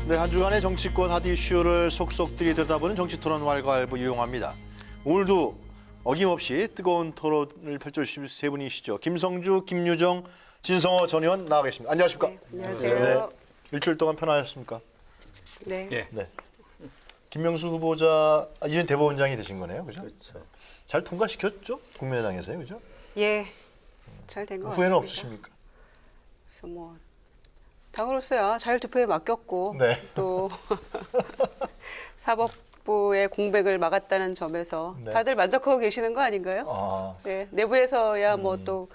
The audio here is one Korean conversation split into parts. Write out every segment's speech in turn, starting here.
네, 한 주간의 정치권 핫 이슈를 속속 들이대다보는 정치토론 왈가왈부 이용합니다. 오늘도 어김없이 뜨거운 토론을 펼쳐주실 세 분이시죠. 김성주, 김유정, 진성호 전 의원 나와 계십니다. 안녕하십니까? 네, 안녕하세요. 일주일 동안 편하셨습니까? 네. 예. 네. 김명수 후보자 이제 대법원장이 되신 거네요, 그죠? 그렇죠. 잘 통과시켰죠? 국민의당에서요, 그죠? 예. 잘 된 것 같습니다. 후회는 없으십니까? 그래서 뭐 당으로서야 자율투표에 맡겼고 네. 또 사법부의 공백을 막았다는 점에서 네. 다들 만족하고 계시는 거 아닌가요? 아, 네. 내부에서야 뭐 또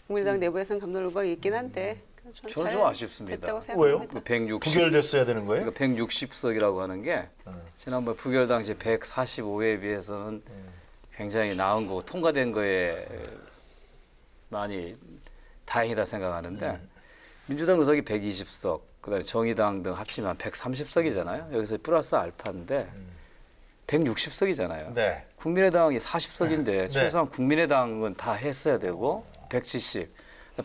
국민의당 내부에서는 감론을박이 있긴 한데 저는 잘 좀 아쉽습니다. 됐다고 왜요? 생각합니다. 160, 부결됐어야 되는 거예요? 그러니까 160석이라고 하는 게 지난번 부결 당시 145회에 비해서는 굉장히 나은 거고 통과된 거에 많이 다행이다 생각하는데 민주당 의석이 120석, 그다음에 정의당 등 합치면 130석이잖아요. 여기서 플러스 알파인데 160석이잖아요. 네. 국민의당이 40석인데 네. 최소한 국민의당은 다 했어야 되고 170.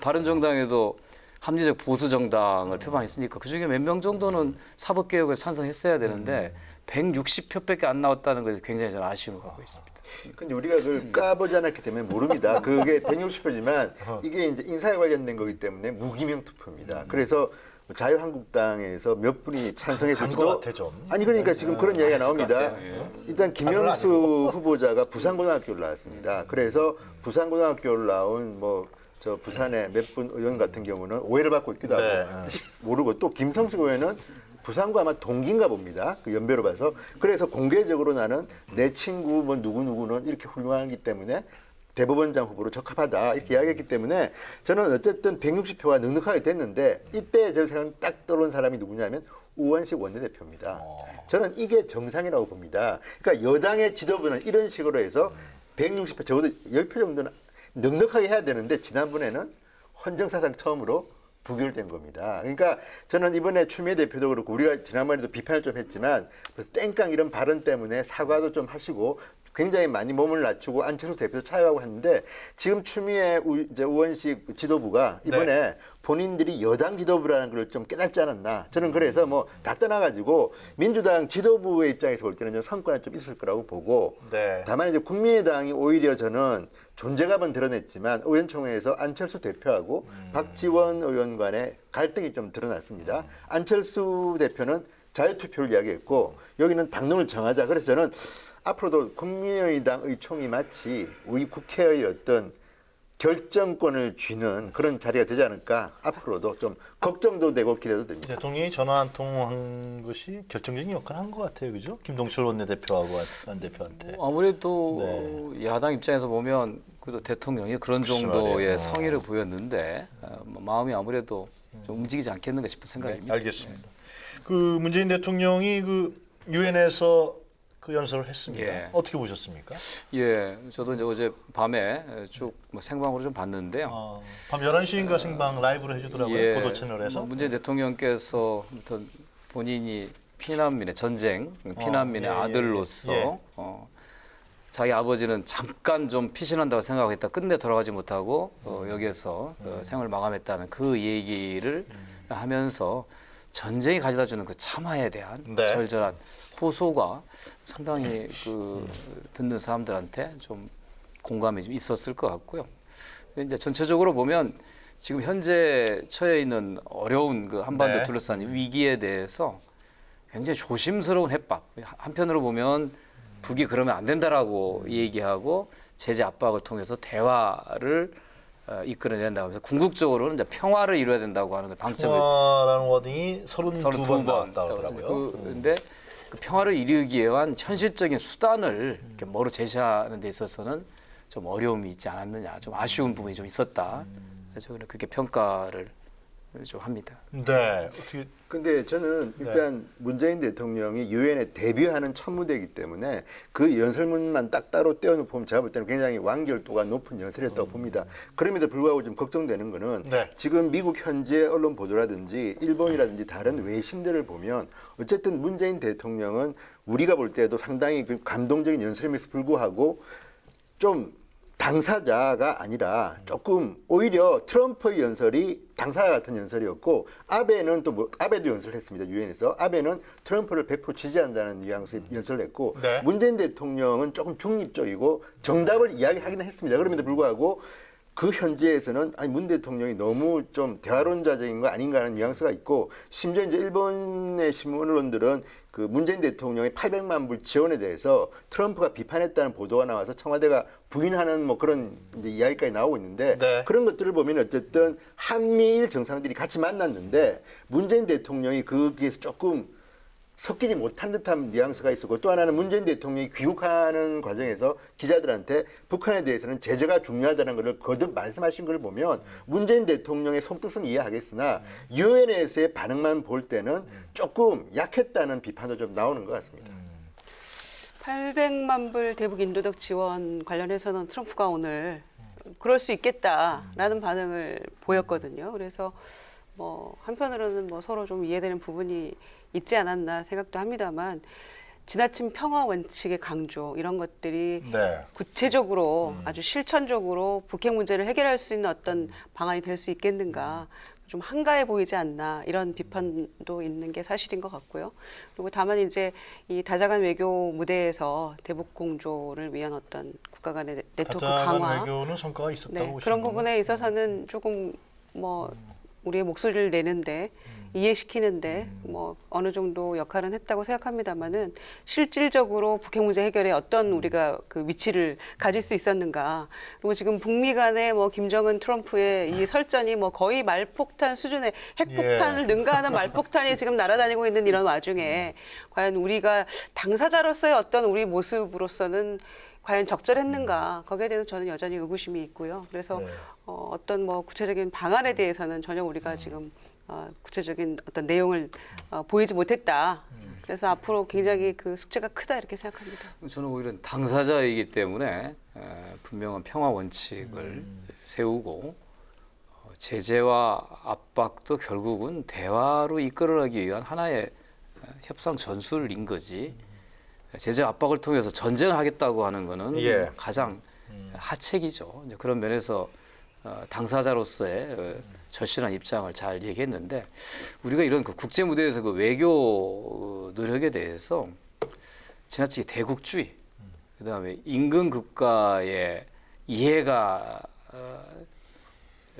바른정당에도 합리적 보수 정당을 표방했으니까 그중에 몇 명 정도는 사법개혁을 찬성했어야 되는데 160표밖에 안 나왔다는 것에 굉장히 저는 아쉬움을 갖고 있습니다. 근데 우리가 그걸 까보지 않았기 때문에 모릅니다. 그게 160표지만 이게 이제 인사에 관련된 거기 때문에 무기명 투표입니다. 그래서 자유한국당에서 몇 분이 찬성했을지도 간것 같아, 좀. 아니 그러니까 지금 그런 이야기가 나옵니다. 일단 김명수 후보자가 부산고등학교를 나왔습니다. 그래서 부산고등학교를 나온 저 부산의 몇 분 의원 같은 경우는 오해를 받고 있기도 하고 네. 모르고 또 김성수 의원은 부산과 아마 동기인가 봅니다. 그 연배로 봐서. 그래서 공개적으로 나는 내 친구 뭐 누구누구는 이렇게 훌륭하기 때문에 대법원장 후보로 적합하다 이렇게 이야기했기 때문에 저는 어쨌든 160표가 넉넉하게 됐는데 이때 제 생각은 딱 떠오른 사람이 누구냐면 우원식 원내대표입니다. 저는 이게 정상이라고 봅니다. 그러니까 여당의 지도부는 이런 식으로 해서 160표 적어도 10표 정도는 넉넉하게 해야 되는데 지난번에는 헌정사상 처음으로 부결된 겁니다. 그러니까 저는 이번에 추미애 대표도 그렇고 우리가 지난번에도 비판을 좀 했지만 땡깡 이런 발언 때문에 사과도 좀 하시고 굉장히 많이 몸을 낮추고 안철수 대표도 차여가고 했는데 지금 추미애 이제 우원식 지도부가 이번에 본인들이 여당 지도부라는 걸 좀 깨닫지 않았나. 저는 그래서 뭐 다 떠나가지고 민주당 지도부의 입장에서 볼 때는 좀 성과는 좀 있을 거라고 보고 네. 다만 이제 국민의당이 오히려 저는 존재감은 드러냈지만 의원총회에서 안철수 대표하고 박지원 의원 간의 갈등이 좀 드러났습니다. 안철수 대표는 자유투표를 이야기했고 여기는 당론을 정하자. 그래서 저는 앞으로도 국민의당 의총이 마치 우리 국회의 어떤 결정권을 쥐는 그런 자리가 되지 않을까. 앞으로도 좀 걱정도 되고 기대도 됩니다. 대통령이 전화 한 통한 것이 결정적인 역할을 한 것 같아요, 그죠? 김동철 원내대표하고 안 대표한테. 아무래도 야당 입장에서 보면 그래도 대통령이 그런 글쎄 정도의 말이에요. 성의를 보였는데 마음이 아무래도 좀 움직이지 않겠는가 싶은 네, 생각입니다. 알겠습니다. 그 문재인 대통령이 그 유엔에서 그 연설을 했습니다. 예. 어떻게 보셨습니까? 예, 저도 이제 어제 밤에 쭉 생방으로 좀 봤는데요. 밤 11시인가 생방 라이브로 해주더라고요. 보도 채널에서. 문재인 대통령께서 아무튼 본인이 피난민의 전쟁, 피난민의 예, 예, 아들로서 예. 자기 아버지는 잠깐 좀 피신한다고 생각했다. 끝내 돌아가지 못하고 여기에서 생을 마감했다는 그 얘기를 하면서 전쟁이 가져다주는 그 참화에 대한 네. 절절한 호소가 상당히 그 듣는 사람들한테 좀 공감이 좀 있었을 것 같고요. 이제 전체적으로 보면 지금 현재 처해 있는 어려운 그 한반도 네. 둘러싼 위기에 대해서 굉장히 조심스러운 해법. 한편으로 보면 북이 그러면 안 된다라고 얘기하고 제재 압박을 통해서 대화를 이끌어낸다고 해서 궁극적으로는 이제 평화를 이루어야 된다고 하는 그 방점을 평화라는 워딩이 32번 나왔다고 하더라고요. 근데 그 평화를 이루기 위한 현실적인 수단을 이렇게 뭐로 제시하는 데 있어서는 좀 어려움이 있지 않았느냐, 좀 아쉬운 부분이 좀 있었다. 그래서 저는 그렇게 평가를 좀 합니다. 네. 어떻게 근데 저는 일단 문재인 대통령이 유엔에 데뷔하는 첫 무대이기 때문에 그 연설문만 딱 따로 떼어놓고 제가 볼 때는 굉장히 완결도가 높은 연설이었다고 봅니다. 그럼에도 불구하고 좀 걱정되는 거는 네. 지금 미국 현재 언론 보도라든지 일본이라든지 다른 외신들을 보면 어쨌든 문재인 대통령은 우리가 볼 때도 상당히 그 감동적인 연설임에도 불구하고 좀 당사자가 아니라 조금 오히려 트럼프의 연설이 당사자 같은 연설이었고 아베는 또 뭐 아베도 연설을 했습니다. 유엔에서 아베는 트럼프를 100% 지지한다는 뉘앙스의 연설을 했고 네. 문재인 대통령은 조금 중립적이고 정답을 이야기하기는 했습니다. 그럼에도 불구하고 그 현지에서는 아니 문 대통령이 너무 좀 대화론자적인 거 아닌가 하는 뉘앙스가 있고 심지어 이제 일본의 신문 언론들은 그 문재인 대통령의 800만 불 지원에 대해서 트럼프가 비판했다는 보도가 나와서 청와대가 부인하는 뭐 그런 이제 이야기까지 나오고 있는데 네. 그런 것들을 보면 어쨌든 한미일 정상들이 같이 만났는데 문재인 대통령이 거기에서 조금 섞이지 못한 듯한 뉘앙스가 있었고 또 하나는 문재인 대통령이 귀국하는 과정에서 기자들한테 북한에 대해서는 제재가 중요하다는 것을 거듭 말씀하신 걸 보면 문재인 대통령의 속뜻은 이해하겠으나 유엔에서의 반응만 볼 때는 조금 약했다는 비판도 좀 나오는 것 같습니다. 800만 불 대북 인도적 지원 관련해서는 트럼프가 오늘 그럴 수 있겠다라는 반응을 보였거든요. 그래서 뭐 한편으로는 뭐 서로 좀 이해되는 부분이 있지 않았나 생각도 합니다만 지나친 평화 원칙의 강조 이런 것들이 네. 구체적으로 아주 실천적으로 북핵 문제를 해결할 수 있는 어떤 방안이 될 수 있겠는가 좀 한가해 보이지 않나 이런 비판도 있는 게 사실인 것 같고요. 그리고 다만 이제 이 다자간 외교 무대에서 대북 공조를 위한 어떤 국가 간의 네트워크 다자간 강화 외교는 성과가 있었다고 네, 보시는 그런 건가요? 부분에 있어서는 조금 뭐 우리의 목소리를 내는데 이해시키는데 뭐 어느 정도 역할은 했다고 생각합니다만은 실질적으로 북핵 문제 해결에 어떤 우리가 그 위치를 가질 수 있었는가 그리고 지금 북미 간의 뭐 김정은 트럼프의 이 설전이 뭐 거의 말폭탄 수준의 핵폭탄을 능가하는 말폭탄이 지금 날아다니고 있는 이런 와중에 과연 우리가 당사자로서의 어떤 우리 모습으로서는 과연 적절했는가 거기에 대해서 저는 여전히 의구심이 있고요. 그래서 네. 어떤 뭐 구체적인 방안에 대해서는 전혀 우리가 지금 구체적인 어떤 내용을 보이지 못했다. 그래서 앞으로 굉장히 그 숙제가 크다 이렇게 생각합니다. 저는 오히려 당사자이기 때문에 분명한 평화 원칙을 세우고 제재와 압박도 결국은 대화로 이끌어가기 위한 하나의 협상 전술인 거지. 제재 압박을 통해서 전쟁을 하겠다고 하는 거는 예. 가장 하책이죠. 이제 그런 면에서 당사자로서의 절실한 입장을 잘 얘기했는데 우리가 이런 그 국제 무대에서 그 외교 노력에 대해서 지나치게 대국주의, 그다음에 인근 국가의 이해가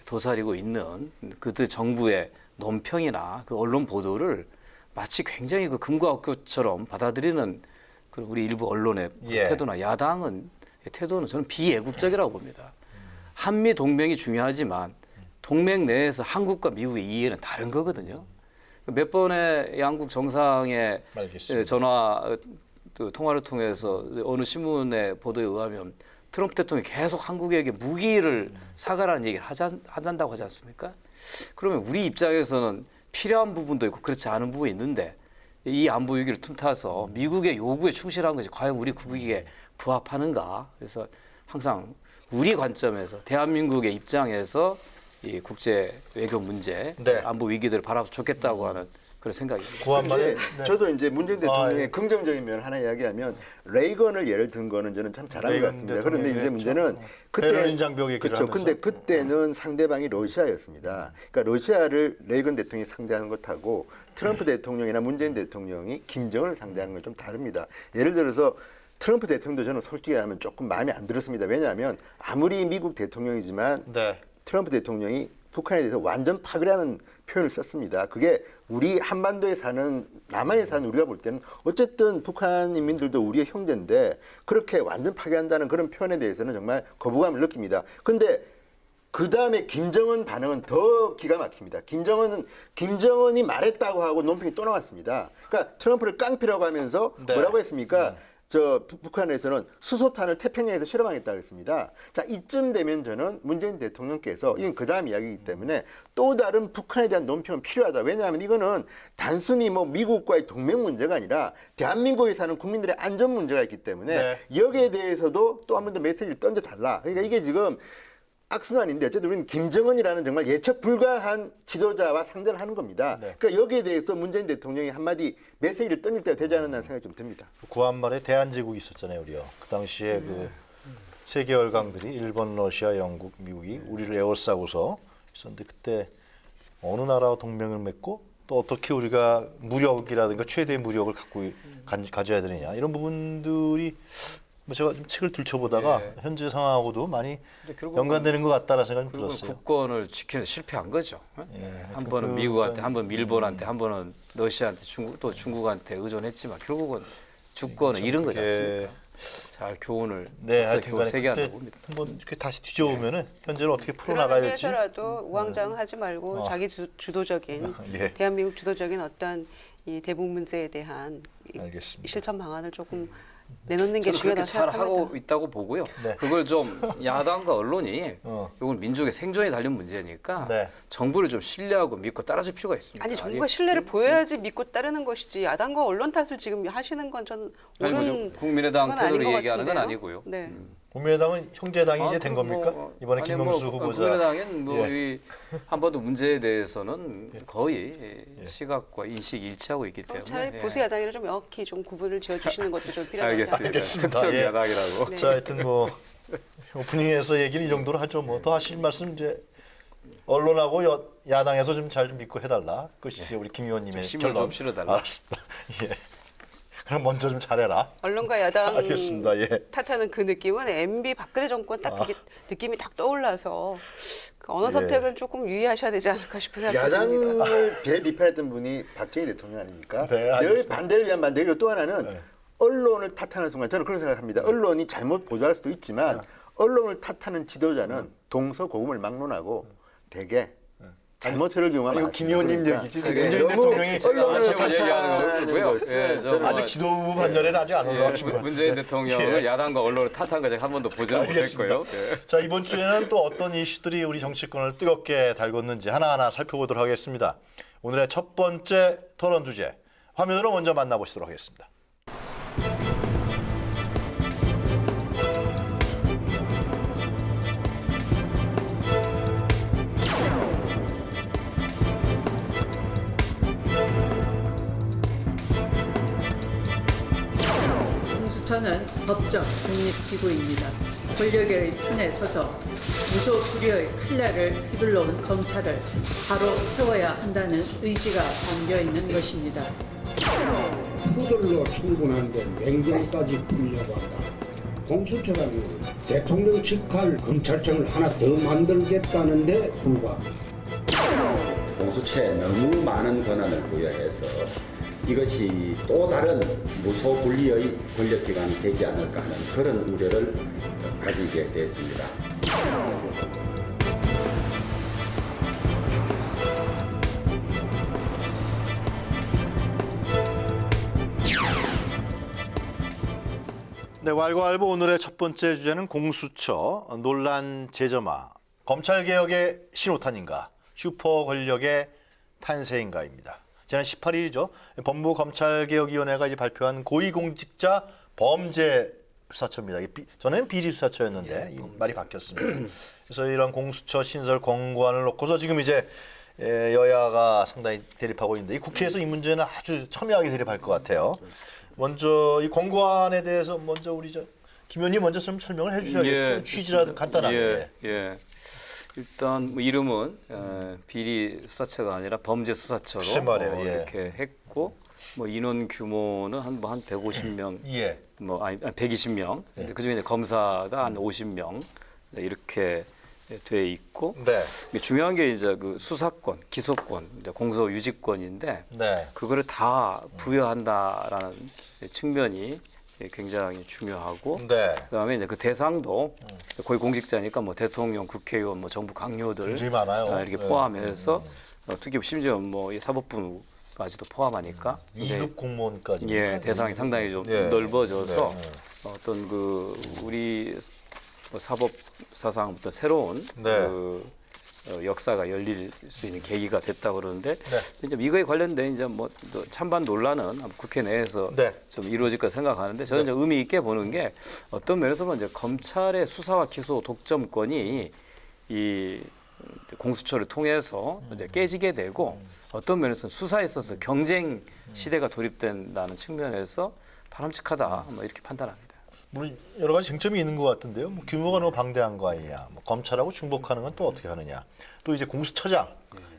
도사리고 있는 그들 정부의 논평이나 그 언론 보도를 마치 굉장히 그 금과 옥교처럼 받아들이는 그 우리 일부 언론의 예. 태도나 야당은 태도는 저는 비애국적이라고 봅니다. 한미 동맹이 중요하지만 동맹 내에서 한국과 미국의 이해는 다른 거거든요. 몇 번의 양국 정상의 알겠습니다. 전화 통화를 통해서 어느 신문의 보도에 의하면 트럼프 대통령이 계속 한국에게 무기를 사가라는 얘기를 한다고 하지 않습니까? 그러면 우리 입장에서는 필요한 부분도 있고 그렇지 않은 부분이 있는데 이 안보 위기를 틈타서 미국의 요구에 충실한 것이 과연 우리 국익에 부합하는가? 그래서 항상 우리 관점에서 대한민국의 입장에서 이 국제 외교 문제, 네. 안보 위기들을 바라보면 좋겠다고 하는 그런 생각입니다. 구한말에 이제 저도 이제 문재인 대통령의 예. 긍정적인 면을 하나 이야기하면 레이건을 예를 든 거는 저는 참 잘한 것 레이건 같습니다. 그런데 이제 대통령이 문제는 베를린 장벽 얘기를 그렇죠. 하면서. 근데 그때는 상대방이 러시아였습니다. 그러니까 러시아를 레이건 대통령이 상대하는 것하고 트럼프 대통령이나 문재인 대통령이 김정은을 상대하는 건 좀 다릅니다. 예를 들어서 트럼프 대통령도 저는 솔직히 하면 조금 마음에 안 들었습니다. 왜냐하면 아무리 미국 대통령이지만 네. 트럼프 대통령이 북한에 대해서 완전 파괴라는 표현을 썼습니다. 그게 우리 한반도에 사는 남한에 사는 우리가 볼 때는 어쨌든 북한 인민들도 우리의 형제인데 그렇게 완전 파괴한다는 그런 표현에 대해서는 정말 거부감을 느낍니다. 근데 그 다음에 김정은 반응은 더 기가 막힙니다. 김정은이 말했다고 하고 논평이 또 나왔습니다. 그러니까 트럼프를 깡패라고 하면서 네. 뭐라고 했습니까? 북한에서는 수소탄을 태평양에서 실험하겠다고 했습니다. 자, 이쯤 되면 저는 문재인 대통령께서, 이건 그 다음 이야기이기 때문에 또 다른 북한에 대한 논평은 필요하다. 왜냐하면 이거는 단순히 뭐 미국과의 동맹 문제가 아니라 대한민국에 사는 국민들의 안전 문제가 있기 때문에 네. 여기에 대해서도 또 한 번 더 메시지를 던져달라. 그러니까 이게 지금 악순환인데 어쨌든 우리는 김정은이라는 정말 예측 불가한 지도자와 상대를 하는 겁니다. 네. 그러니까 여기에 대해서 문재인 대통령이 한마디 메시지를 던질 때가 되지 않았나 생각이 좀 듭니다. 구한말에 대한제국이 있었잖아요, 우리요. 그 당시에 그 세계 열강들이 일본, 러시아, 영국, 미국이 우리를 에워싸고서 있었는데 그때 어느 나라와 동맹을 맺고 또 어떻게 우리가 무력이라든가 최대의 무력을 가져야 되느냐 이런 부분들이 뭐 제가 좀 책을 들춰보다가 예. 현재 상황하고도 많이 근데 결국은 연관되는 것 같다라는 생각이 결국은 들었어요. 국권을 지키는 데 실패한 거죠. 한 번은 미국한테, 한 번은 일본한테, 한 번은 러시아한테, 또 중국한테 의존했지만 결국은 주권을 잃은 거지 않습니까? 잘 교훈을 네, 역사 하여튼 교훈 간에 세계한다고 그때 봅니다. 한번 이렇게 다시 뒤져보면은 현재를 어떻게 그런 풀어나가야 될지 의미에서라도 우왕좌왕하지 말고 자기 주도적인 예. 대한민국 주도적인 어떤 이 대북 문제에 대한 이 알겠습니다. 실천 방안을 조금 내놓는 게 저는 그렇게 중요하다고 잘 하고 생각합니다. 있다고 보고요. 네. 그걸 좀 야당과 언론이 어. 이건 민족의 생존에 달린 문제니까 네. 정부를 좀 신뢰하고 믿고 따라줄 필요가 있습니다. 아니 정부가 신뢰를 보여야지 믿고 따르는 것이지 야당과 언론 탓을 지금 하시는 건 전 아니, 뭐 옳은 국민의당 건 아닌 태도를 것 얘기하는 건 같은데요. 아니고요. 네. 국민의당은 형제당이 이제 된 그럼 겁니까? 뭐, 이번에 아니, 김명수 뭐, 후보자 국민의당은 뭐 예. 이 한반도 문제에 대해서는 거의 시각과 인식이 일치하고 있기 그럼 때문에 차라리 예. 보수 야당이라 좀 명확히 좀 구분을 지어주시는 것도 좀 필요하다. 알겠습니다. 알겠습니다. 특정 예. 야당이라고. 네. 자, 하여튼 뭐 오프닝에서 얘기는 이 정도로 하죠. 뭐 더 하실 말씀 이제 언론하고 야당에서 좀 잘 좀 믿고 해달라. 그것이 우리 김 의원님의 힘을 좀 실어달라. 알았습니다. 예. 그럼 먼저 좀 잘해라. 언론과 야당 알겠습니다. 예. 탓하는 그 느낌은 MB 박근혜 정권 딱 그게 느낌이 딱 떠올라서 그 언어 예. 선택은 조금 유의하셔야 되지 않을까 싶은 생각이 듭니다. 야당을 대비판했던 분이 박정희 대통령 아닙니까? 네, 늘 알겠습니다. 반대를 위한 반대를 또 하나는 네. 언론을 탓하는 순간 저는 그런 생각합니다. 언론이 잘못 보도할 수도 있지만 언론을 탓하는 지도자는 동서고금을 막론하고 대개 잘못을 경우가 이거 많습니다. 김 의원님 그러니까 얘기지. 그게 문재인 너무 대통령이 언론을 아쉬움을 얘기하는 탓하는 거고요. 것은 예, 저 저는 아직 지도부 반열에는 아직 안 올라가신 것 같아요. 문재인 대통령은 야당과 언론을 탓한 거 제가 한 번도 보지는 알겠습니다. 못했고요. 예. 자, 이번 주에는 또 어떤 이슈들이 우리 정치권을 뜨겁게 달궜는지 하나하나 살펴보도록 하겠습니다. 오늘의 첫 번째 토론 주제 화면으로 먼저 만나보시도록 하겠습니다. 공수처는 법적 독립기구입니다. 권력의 편에 서서 무소불위의 칼날을 휘둘러온 검찰을 바로 세워야 한다는 의지가 담겨 있는 것입니다. 후들로 충분한데 맹정까지 풀려고 한다. 공수처라는 대통령 직할 검찰청을 하나 더 만들겠다는데 불과합니다. 공수처에 너무 많은 권한을 부여해서 이것이 또 다른 무소불위의 권력기관이 되지 않을까 하는 그런 우려를 가지게 되었습니다. 네, 왈가왈부 오늘의 첫 번째 주제는 공수처 논란 재점화 검찰개혁의 신호탄인가 슈퍼 권력의 탄생인가입니다. 지난 18일이죠. 법무검찰개혁위원회가 이제 발표한 고위공직자 범죄 수사처입니다. 전에는 비리수사처였는데 이 말이 바뀌었습니다. 그래서 이런 공수처 신설 권고안을 놓고서 지금 이제 여야가 상당히 대립하고 있는데 이 국회에서 이 문제는 아주 첨예하게 대립할 것 같아요. 먼저 이 권고안에 대해서 먼저 우리 김 의원님 먼저 좀 설명을 해주셔야겠죠. 취지라도 간단한데. 예. 일단 뭐 이름은 비리 수사처가 아니라 범죄 수사처로 글쎄 말이에요. 예. 이렇게 했고 뭐 인원 규모는 한 150명, 예. 뭐 아니 120명. 근데 그중에 이제 검사가 한 50명 이렇게 돼 있고 네. 중요한 게 이제 그 수사권, 기소권, 이제 공소 유지권인데 네. 그거를 다 부여한다라는 측면이 굉장히 중요하고 네. 그다음에 이제 그 대상도 거의 공직자니까 뭐 대통령, 국회의원, 뭐 정부 강요들 굉장히 많아요. 이렇게 네. 포함해서 특히 심지어 뭐 이 사법부까지도 포함하니까 이제 2급 공무원까지. 예 대상이 상당히 좀 예. 넓어져서 네. 어떤 그 우리 사법 사상 어떤 새로운 네. 그 역사가 열릴 수 있는 계기가 됐다 그러는데 네. 이제 이거에 관련된 이제 뭐 찬반 논란은 국회 내에서 네. 좀 이루어질 거 생각하는데 저는 이제 의미 있게 보는 게 어떤 면에서 보면 이제 검찰의 수사와 기소 독점권이 이 공수처를 통해서 이제 깨지게 되고 어떤 면에서는 수사에 있어서 경쟁 시대가 도입된다는 측면에서 바람직하다 뭐 이렇게 판단합니다. 물론 여러 가지 쟁점이 있는 것 같은데요. 뭐 규모가 너무 방대한 거 아니냐. 뭐 검찰하고 중복하는 건 또 어떻게 하느냐. 또 이제 공수처장,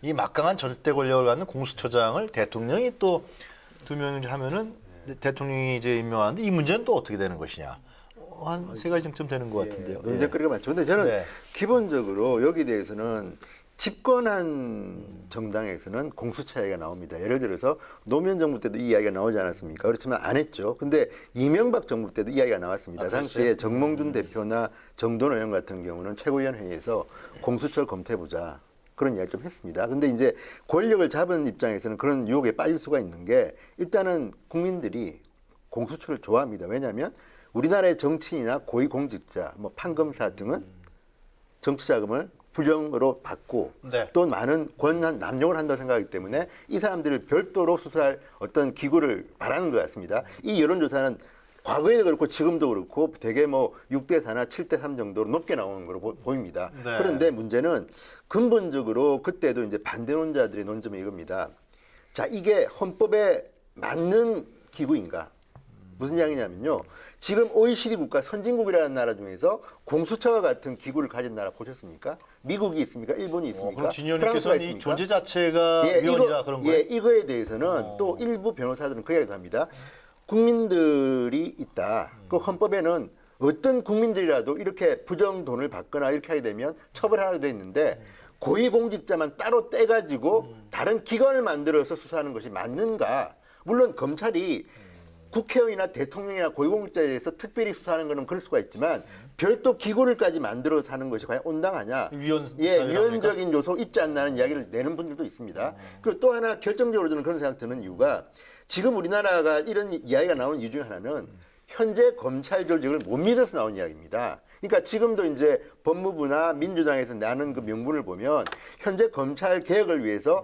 이 막강한 절대 권력을 갖는 공수처장을 대통령이 또 2명이 하면은 대통령이 이제 임명하는데 이 문제는 또 어떻게 되는 것이냐. 한 3가지 쟁점 되는 것 같은데요. 논쟁거리가 많죠. 근데 저는 네. 기본적으로 여기에 대해서는 집권한 정당에서는 공수처 이야기가 나옵니다. 예를 들어서 노무현 정부 때도 이 이야기가 나오지 않았습니까? 그렇지만 안 했죠. 근데 이명박 정부 때도 이 이야기가 나왔습니다. 당시에 정몽준 대표나 정돈 의원 같은 경우는 최고위원회의에서 공수처를 검토해보자. 그런 이야기를 좀 했습니다. 근데 이제 권력을 잡은 입장에서는 그런 유혹에 빠질 수가 있는 게 일단은 국민들이 공수처를 좋아합니다. 왜냐하면 우리나라의 정치인이나 고위공직자, 뭐 판검사 등은 정치자금을 불령으로 받고 네. 또 많은 권한 남용을 한다고 생각하기 때문에 이 사람들을 별도로 수사할 어떤 기구를 바라는 것 같습니다. 이 여론조사는 과거에도 그렇고 지금도 그렇고 되게 뭐 6대 4나 7대 3 정도로 높게 나오는 걸로 보입니다. 네. 그런데 문제는 근본적으로 그때도 이제 반대론자들의 논점이 이겁니다. 자, 이게 헌법에 맞는 기구인가? 무슨 이야기냐면요. 지금 OECD 국가 선진국이라는 나라 중에서 공수처와 같은 기구를 가진 나라 보셨습니까? 미국이 있습니까? 일본이 있습니까? 그럼 프랑스가 진의원님께서는 이 있습니까? 존재 자체가 위헌이라 그런 거예요? 예, 이거에 대해서는 또 일부 변호사들은 그 이야기도 합니다. 국민들이 있다. 그 헌법에는 어떤 국민들이라도 이렇게 부정 돈을 받거나 이렇게 하게 되면 처벌하게 돼 있는데 고위공직자만 따로 떼가지고 다른 기관을 만들어서 수사하는 것이 맞는가? 물론 검찰이 국회의원이나 대통령이나 고위공직자에 대해서 특별히 수사하는 것은 그럴 수가 있지만 별도 기구를까지 만들어서 하는 것이 과연 온당하냐? 위헌적인 요소 있지 않나는 이야기를 내는 분들도 있습니다. 그리고 또 하나 결정적으로 저는 그런 생각 드는 이유가 지금 우리나라가 이런 이야기가 나오는 이유 중에 하나는 현재 검찰 조직을 못 믿어서 나온 이야기입니다. 그러니까 지금도 이제 법무부나 민주당에서 나는 그 명분을 보면 현재 검찰 개혁을 위해서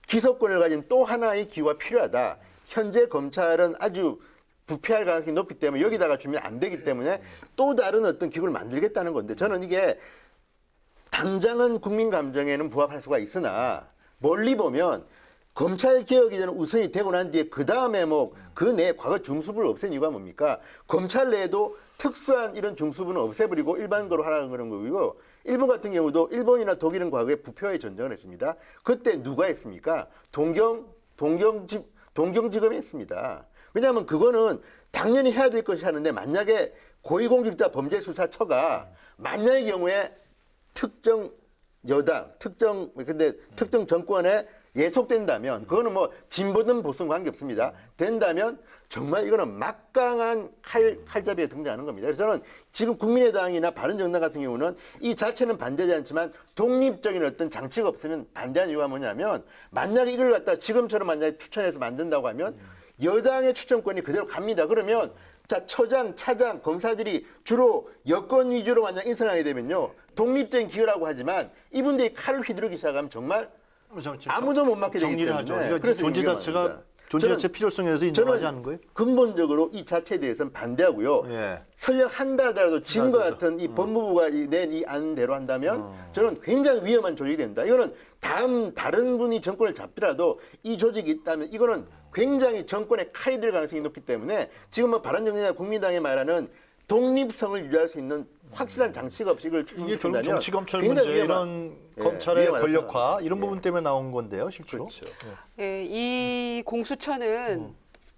기소권을 가진 또 하나의 기구가 필요하다. 현재 검찰은 아주 부패할 가능성이 높기 때문에 여기다가 주면 안 되기 때문에 또 다른 어떤 기구를 만들겠다는 건데 저는 이게 당장은 국민 감정에는 부합할 수가 있으나 멀리 보면 검찰 개혁이 저는 우선이 되고 난 뒤에 그 다음에 뭐 그 내 과거 중수부를 없앤 이유가 뭡니까? 검찰 내에도 특수한 이런 중수부는 없애버리고 일반적으로 하라는 그런 거고요. 일본 같은 경우도 일본이나 독일은 과거에 부패와의 전쟁을 했습니다. 그때 누가 했습니까? 동경지검이 했습니다. 왜냐하면 그거는 당연히 해야 될 것이 하는데 만약에 고위공직자 범죄수사처가 만약의 경우에 특정 여당, 특정 정권에 예속된다면 그거는 뭐 진보든 보수든 관계없습니다. 된다면 정말 이거는 막강한 칼잡이에 등장하는 겁니다. 그래서 저는 지금 국민의당이나 바른정당 같은 경우는 이 자체는 반대하지 않지만 독립적인 어떤 장치가 없으면 반대하는 이유가 뭐냐면 만약에 이걸 갖다 지금처럼 만약에 추천해서 만든다고 하면 여당의 추천권이 그대로 갑니다. 그러면 자, 처장, 차장, 검사들이 주로 여권 위주로 만약 인선하게 되면요. 독립적인 기구라고 하지만 이분들이 칼을 휘두르기 시작하면 정말 아무도 못 맡게 되기 때문에 그러니까 존재 자체가 존재 자체 필요성에 대해서 인정하지 않는 거예요? 근본적으로 이 자체에 대해서는 반대하고요. 예. 설령 한다 하더라도 지금과 같은 이 법무부가 낸 이 안대로 한다면 저는 굉장히 위험한 조직이 된다. 이거는 다른 분이 정권을 잡더라도 이 조직이 있다면 이거는 굉장히 정권의 칼이 될 가능성이 높기 때문에 지금 뭐 바른정당이나 국민당이 말하는 독립성을 유지할 수 있는 확실한 장치가 없이 이걸 이게 결국 추진한다면 정치 검찰 굉장히 문제 이런 검찰의 위험하다 권력화 생각합니다. 이런 부분 때문에 나온 건데요, 실제로. 그렇죠. 예, 이 공수처는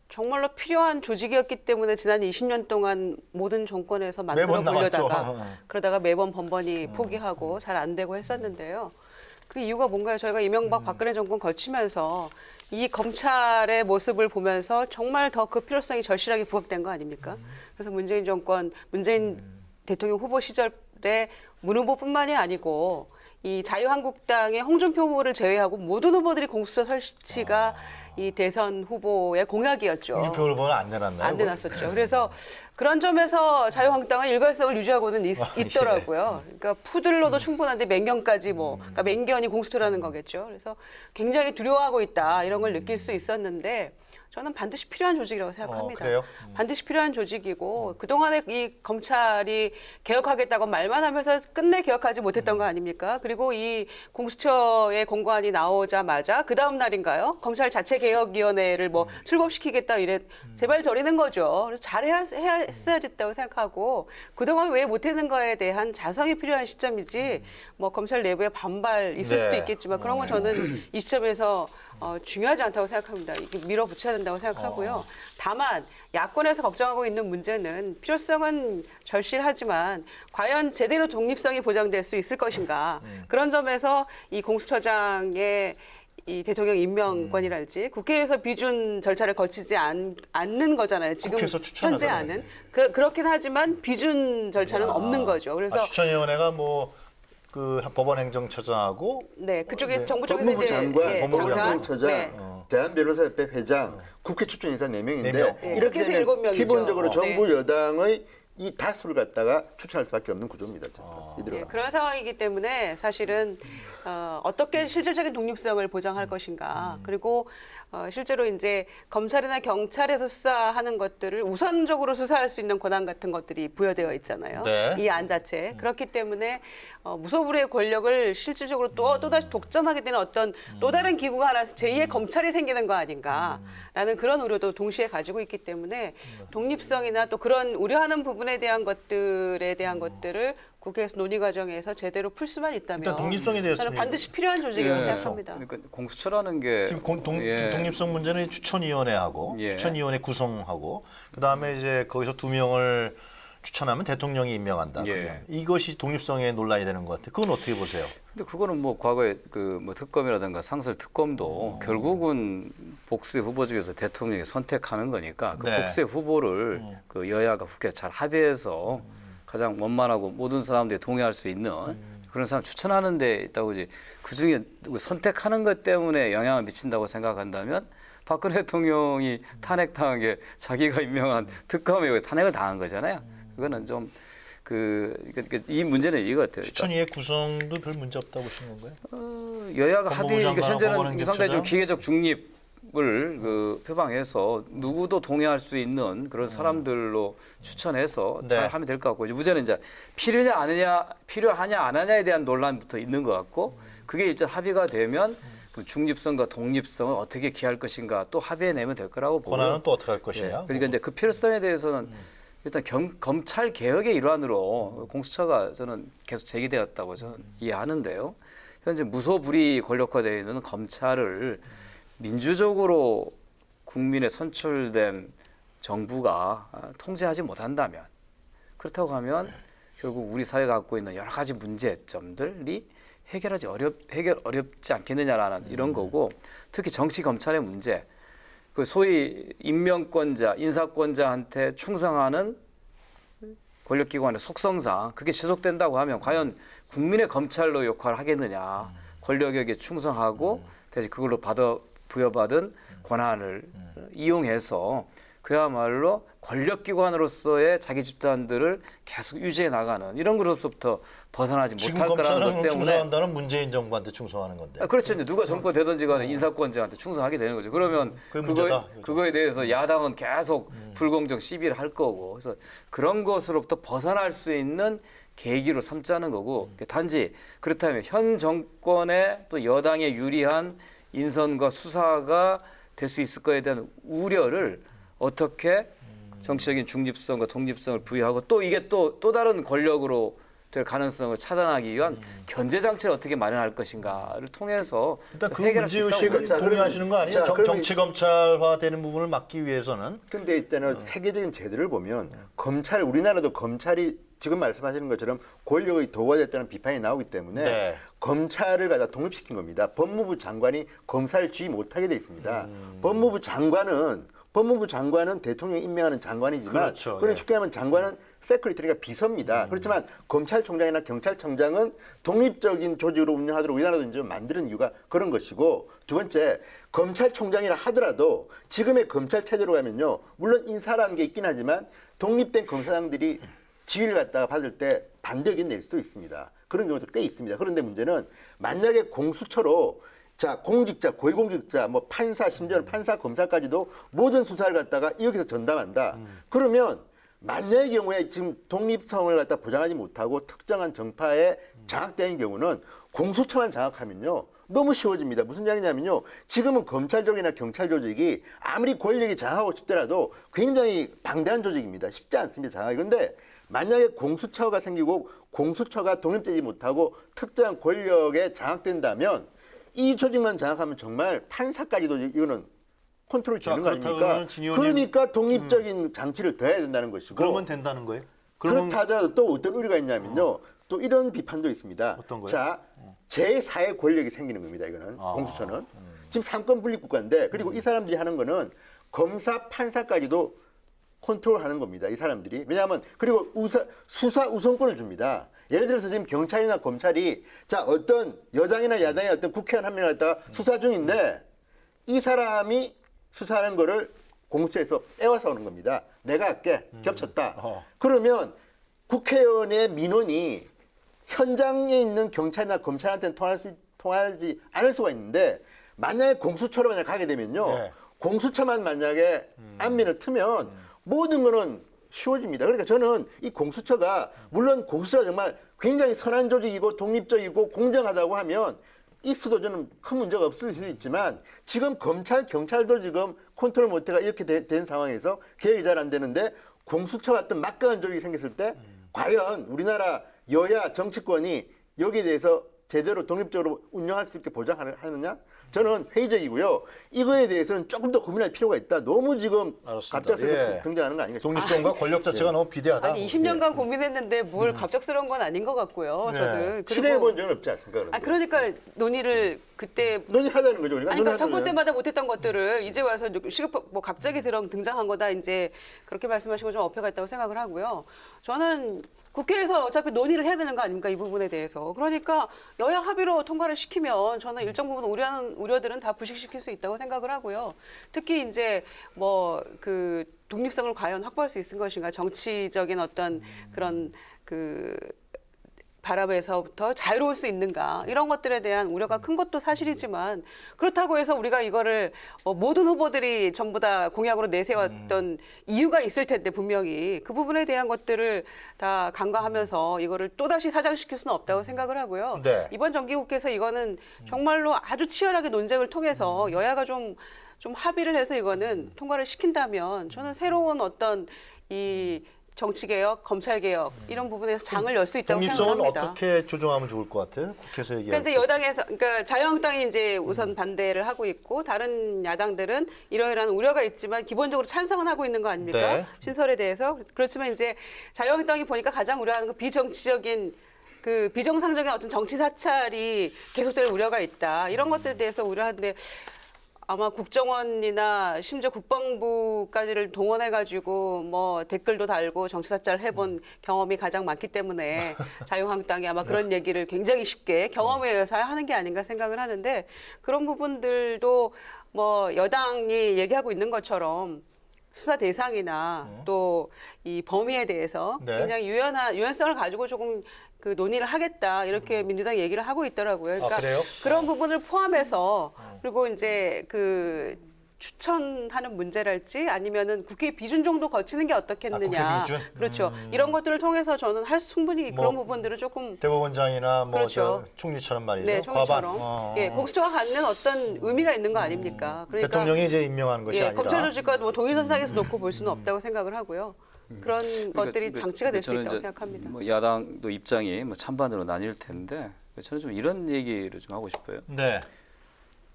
정말로 필요한 조직이었기 때문에 지난 20년 동안 모든 정권에서 만들어 매번 보려다가 나왔죠. 그러다가 매번 번번이 포기하고 잘 안 되고 했었는데요. 그 이유가 뭔가요? 저희가 이명박 박근혜 정권 거치면서 이 검찰의 모습을 보면서 정말 더 그 필요성이 절실하게 부각된 거 아닙니까? 그래서 문재인 정권, 문재인 대통령 후보 시절에 문 후보뿐만이 아니고 이 자유한국당의 홍준표 후보를 제외하고 모든 후보들이 공수처 설치가 이 대선 후보의 공약이었죠. 홍준표 후보는 안 내놨나요? 안 내놨었죠. 그래서 그런 점에서 자유한국당은 일관성을 유지하고는 있더라고요. 그러니까 푸들로도 충분한데 맹견까지 그러니까 맹견이 공수처라는 거겠죠. 그래서 굉장히 두려워하고 있다 이런 걸 느낄 수 있었는데 저는 반드시 필요한 조직이라고 생각합니다. 그래요? 반드시 필요한 조직이고 그동안에 이 검찰이 개혁하겠다고 말만 하면서 끝내 개혁하지 못했던 거 아닙니까? 그리고 이 공수처의 공고안이 나오자마자 그 다음 날인가요? 검찰 자체 개혁위원회를 뭐 출범시키겠다 이래 제발 저리는 거죠. 그래서 했어야 됐다고 생각하고 그동안 왜 못했는 거에 대한 자성이 필요한 시점이지 뭐 검찰 내부에 반발 있을 네. 수도 있겠지만 그런 건 저는 이 시점에서 중요하지 않다고 생각합니다. 이게 밀어붙여야 된다고 생각하고요. 다만 야권에서 걱정하고 있는 문제는 필요성은 절실하지만 과연 제대로 독립성이 보장될 수 있을 것인가. 그런 점에서 이 공수처장의 이 대통령 임명권이랄지 국회에서 비준 절차를 거치지 않는 거잖아요. 지금 국회에서 현재 추천하잖아요. 안은 그렇긴 하지만 비준 절차는 없는 거죠. 그래서 추천위원회가 뭐 그 법원 행정처장하고 네 그쪽에서 정부 쪽에서 법무부 이제 장관, 법무부 장관, 행정처장, 네. 대한변호사협회 회장, 국회 추천 인사 4명인데 네 명. 이렇게 국회에서 되면 7명이죠. 기본적으로 정부 네. 여당의 이 다수를 갖다가 추천할 수밖에 없는 구조입니다. 이대로. 예, 그런 상황이기 때문에 사실은 어떻게 실질적인 독립성을 보장할 것인가 그리고 실제로 이제 검찰이나 경찰에서 수사하는 것들을 우선적으로 수사할 수 있는 권한 같은 것들이 부여되어 있잖아요. 네. 이 안 자체에 그렇기 때문에 무소불위의 권력을 실질적으로 또다시 독점하게 되는 어떤 또 다른 기구가 하나 제2의 검찰이 생기는 거 아닌가라는 그런 우려도 동시에 가지고 있기 때문에 독립성이나 또 그런 우려하는 부분에 대한 것들을 국회에서 논의 과정에서 제대로 풀 수만 있다면 일단 독립성에 대해서는 저는 반드시 필요한 조직이라고 예. 생각합니다. 그러니까 공수처라는 게 지금 예. 독립성 문제는 추천위원회하고 예. 추천위원회 구성하고 그다음에 이제 거기서 2명을 추천하면 대통령이 임명한다. 예. 그죠? 이것이 독립성의 논란이 되는 것 같아요. 그건 어떻게 보세요? 근데 그거는 뭐 과거에 그 뭐 특검이라든가 상설 특검도 결국은 복수의 후보 중에서 대통령이 선택하는 거니까 그 네. 복수의 후보를 그 여야가 국회 잘 합의해서 가장 원만하고 모든 사람들이 동의할 수 있는 그런 사람 추천하는 데 있다고 이제 그 중에 선택하는 것 때문에 영향을 미친다고 생각한다면 박근혜 대통령이 탄핵당한 게 자기가 임명한 특검에 탄핵을 당한 거잖아요. 그거는 좀 이 문제는 이거 같아요. 추천위의 구성도 별 문제 없다고 보시는 건가요? 여야가 법무부 합의, 장관하고 현재는 법원행정처장? 상당히 좀 기계적 중립을 표방해서 누구도 동의할 수 있는 그런 사람들로 추천해서 네. 잘 하면 될 것 같고 이제 문제는 이제 필요하냐 안 하냐에 대한 논란부터 있는 것 같고 그게 일단 합의가 되면 그 중립성과 독립성을 어떻게 기할 것인가 또 합의해내면 될 거라고 보고 권한은 또 어떻게 할 것이냐? 예. 그러니까 이제 그 필요성에 대해서는 일단 검찰 개혁의 일환으로 공수처가 저는 계속 제기되었다고 저는 이해하는데요. 현재 무소불위 권력화되어 있는 검찰을 민주적으로 국민의 선출된 정부가 통제하지 못한다면 그렇다고 하면 결국 우리 사회가 갖고 있는 여러 가지 문제점들이 해결 어렵지 않겠느냐라는 이런 거고 특히 정치 검찰의 문제 그 소위 임명권자, 인사권자한테 충성하는 권력기관의 속성상 그게 지속된다고 하면 과연 국민의 검찰로 역할을 하겠느냐. 권력에게 충성하고 대신 그걸로 부여받은 권한을 이용해서 그야말로 권력기관으로서의 자기 집단들을 계속 유지해 나가는 이런 그룹부터 벗어나지 지금 못할 거라는 검찰은 것 때문에 충성한다는 문재인 정부한테 충성하는 건데. 그렇죠. 이제 누가 정권 되든지 간에 인사권자한테 충성하게 되는 거죠. 그러면 그게 문제다. 그거에 대해서 야당은 계속 불공정 시비를 할 거고. 그래서 그런 것으로부터 벗어날 수 있는 계기로 삼자는 거고. 단지 그렇다면 현 정권의 또 여당에 유리한 인선과 수사가 될 수 있을 거에 대한 우려를 어떻게 정치적인 중립성과 독립성을 부여하고 또 이게 또 다른 권력으로 될 가능성을 차단하기 위한 견제 장치를 어떻게 마련할 것인가를 통해서 일단 그 해결할 수 있다고 문제의식을 자, 동의하시는 거 아니에요? 자, 그러면 정치 검찰화되는 부분을 막기 위해서는 근데 일단은 세계적인 제도를 보면 우리나라도 검찰이 지금 말씀하시는 것처럼 권력의 도구가 됐다는 비판이 나오기 때문에 네. 검찰을 갖다 독립시킨 겁니다. 법무부 장관이 검사를 지휘 못하게 돼 있습니다. 법무부 장관은 대통령이 임명하는 장관이지만 그렇죠. 그런 예. 쉽게 하면 장관은 세크리터리가 비서입니다. 그렇지만 검찰총장이나 경찰청장은 독립적인 조직으로 운영하도록 우리나라도 이제 만드는 이유가 그런 것이고 두 번째 검찰총장이라 하더라도 지금의 검찰 체제로 가면요 물론 인사라는 게 있긴 하지만 독립된 검사장들이 지위를 갖다가 받을 때 반대 의견 낼 수도 있습니다. 그런 경우도 꽤 있습니다. 그런데 문제는 만약에 공수처로 자, 공직자, 고위공직자, 뭐 판사, 심지어는 판사, 검사까지도 모든 수사를 갖다가 여기서 전담한다. 그러면 만약의 경우에 지금 독립성을 갖다 보장하지 못하고 특정한 정파에 장악되는 경우는 공수처만 장악하면요. 너무 쉬워집니다. 무슨 이야기냐면요. 지금은 검찰 조직이나 경찰 조직이 아무리 권력이 장악하고 싶더라도 굉장히 방대한 조직입니다. 쉽지 않습니다. 장악이. 그런데 만약에 공수처가 생기고 공수처가 독립되지 못하고 특정한 권력에 장악된다면 이 조직만 장악하면 정말 판사까지도 이거는 컨트롤이 자, 되는 거 그렇다고 아닙니까? 그러면 진 의원님- 그러니까 독립적인 장치를 더 해야 된다는 것이고. 그러면 된다는 거예요? 그러면 그렇다 하더라도 또 어떤 우려가 있냐면요. 또 이런 비판도 있습니다. 어떤 거요? 자, 제4의 권력이 생기는 겁니다. 이거는 공수처는. 지금 삼권 분립 국가인데 그리고 이 사람들이 하는 거는 검사, 판사까지도 컨트롤하는 겁니다. 이 사람들이. 왜냐하면 그리고 수사 우선권을 줍니다. 예를 들어서 지금 경찰이나 검찰이 자 어떤 여당이나 야당의 어떤 국회의원 한 명을 갖다가 수사 중인데 이 사람이 수사하는 거를 공수처에서 빼와서 오는 겁니다. 내가 할게. 겹쳤다. 그러면 국회의원의 민원이 현장에 있는 경찰이나 검찰한테는 통하지 않을 수가 있는데 만약에 공수처로 만약 가게 되면요. 네. 공수처만 만약에 안면을 트면 모든 거는 쉬워집니다. 그러니까 저는 이 공수처가 물론 공수처가 정말 굉장히 선한 조직이고 독립적이고 공정하다고 하면 있어도 저는 큰 문제가 없을 수 있지만 지금 검찰, 경찰도 지금 컨트롤 못해가 이렇게 된 상황에서 개혁이 잘 안 되는데 공수처 같은 막강한 조직이 생겼을 때 과연 우리나라 여야 정치권이 여기에 대해서 제대로 독립적으로 운영할 수 있게 보장하느냐? 저는 회의적이고요. 이거에 대해서는 조금 더 고민할 필요가 있다. 너무 지금 알았습니다. 갑작스럽게 예. 등장하는 거 아닌가 싶습니다. 독립성과 권력 자체가 너무 비대하다. 아니 20년간 고민했는데 뭘 갑작스러운 건 아닌 것 같고요. 네. 저는 실행해 본 적은 없지 않습니까? 그런데. 그러니까 논의를 그때 논의하자는 거죠. 우리가 아니, 그러니까 정권 논의하자는. 때마다 못했던 것들을 이제 와서 시급 뭐 갑자기 등장한 거다 이제 그렇게 말씀하시고 좀 어폐가 있다고 생각을 하고요. 저는 국회에서 어차피 논의를 해야 되는 거 아닙니까 이 부분에 대해서. 그러니까 여야 합의로 통과를 시키면 저는 일정 부분 우려하는 우려들은 다 부식시킬 수 있다고 생각을 하고요. 특히 이제 뭐 그 독립성을 과연 확보할 수 있을 것인가 정치적인 어떤 그런 그 바람에서부터 자유로울 수 있는가 이런 것들에 대한 우려가 큰 것도 사실이지만 그렇다고 해서 우리가 이거를 모든 후보들이 전부 다 공약으로 내세웠던 이유가 있을 텐데 분명히 그 부분에 대한 것들을 다 간과하면서 이거를 또다시 사장시킬 수는 없다고 생각을 하고요. 네. 이번 정기국회에서 이거는 정말로 아주 치열하게 논쟁을 통해서 여야가 좀 합의를 해서 이거는 통과를 시킨다면 저는 새로운 어떤 이 정치개혁, 검찰개혁 이런 부분에서 장을 열 수 있다고 독립성은 생각합니다. 어떻게 조정하면 좋을 것 같아요? 국회에서 그러니까 얘기할 이제 때. 여당에서, 그러니까 자유한국당이 이제 우선 반대를 하고 있고 다른 야당들은 이러이러한 우려가 있지만 기본적으로 찬성은 하고 있는 거 아닙니까? 네. 신설에 대해서. 그렇지만 이제 자유한국당이 보니까 가장 우려하는 건 비정치적인 그 비정상적인 어떤 정치 사찰이 계속될 우려가 있다. 이런 것들에 대해서 우려하는데 아마 국정원이나 심지어 국방부까지를 동원해가지고 뭐 댓글도 달고 정치사찰 해본 경험이 가장 많기 때문에 자유한국당이 아마 그런 얘기를 굉장히 쉽게 경험에 의해서 하는 게 아닌가 생각을 하는데 그런 부분들도 뭐 여당이 얘기하고 있는 것처럼 수사 대상이나 또 이 범위에 대해서 네. 굉장히 유연성을 가지고 조금 그 논의를 하겠다 이렇게 민주당이 얘기를 하고 있더라고요. 그러니까 그래요? 그런 부분을 포함해서 그리고 이제 그 추천하는 문제랄지 아니면은 국회 비준 정도 거치는 게 어떻겠느냐. 국회 비준? 그렇죠. 이런 것들을 통해서 저는 충분히 뭐 그런 부분들을 조금 대법원장이나 뭐 그렇죠. 저 총리처럼 말이죠. 네, 과반. 총리처럼 예, 공수처가 갖는 어떤 의미가 있는 거 아닙니까? 그러니까 대통령이 이제 임명하는 것이 예, 아니라. 검찰 조직과 뭐 동일선상에서 놓고 볼 수는 없다고 생각을 하고요. 그런 것들이 장치가 될 수 저는 있다고 이제 생각합니다. 뭐 야당도 입장이 뭐 찬반으로 나뉠 텐데 저는 좀 이런 얘기를 좀 하고 싶어요. 네.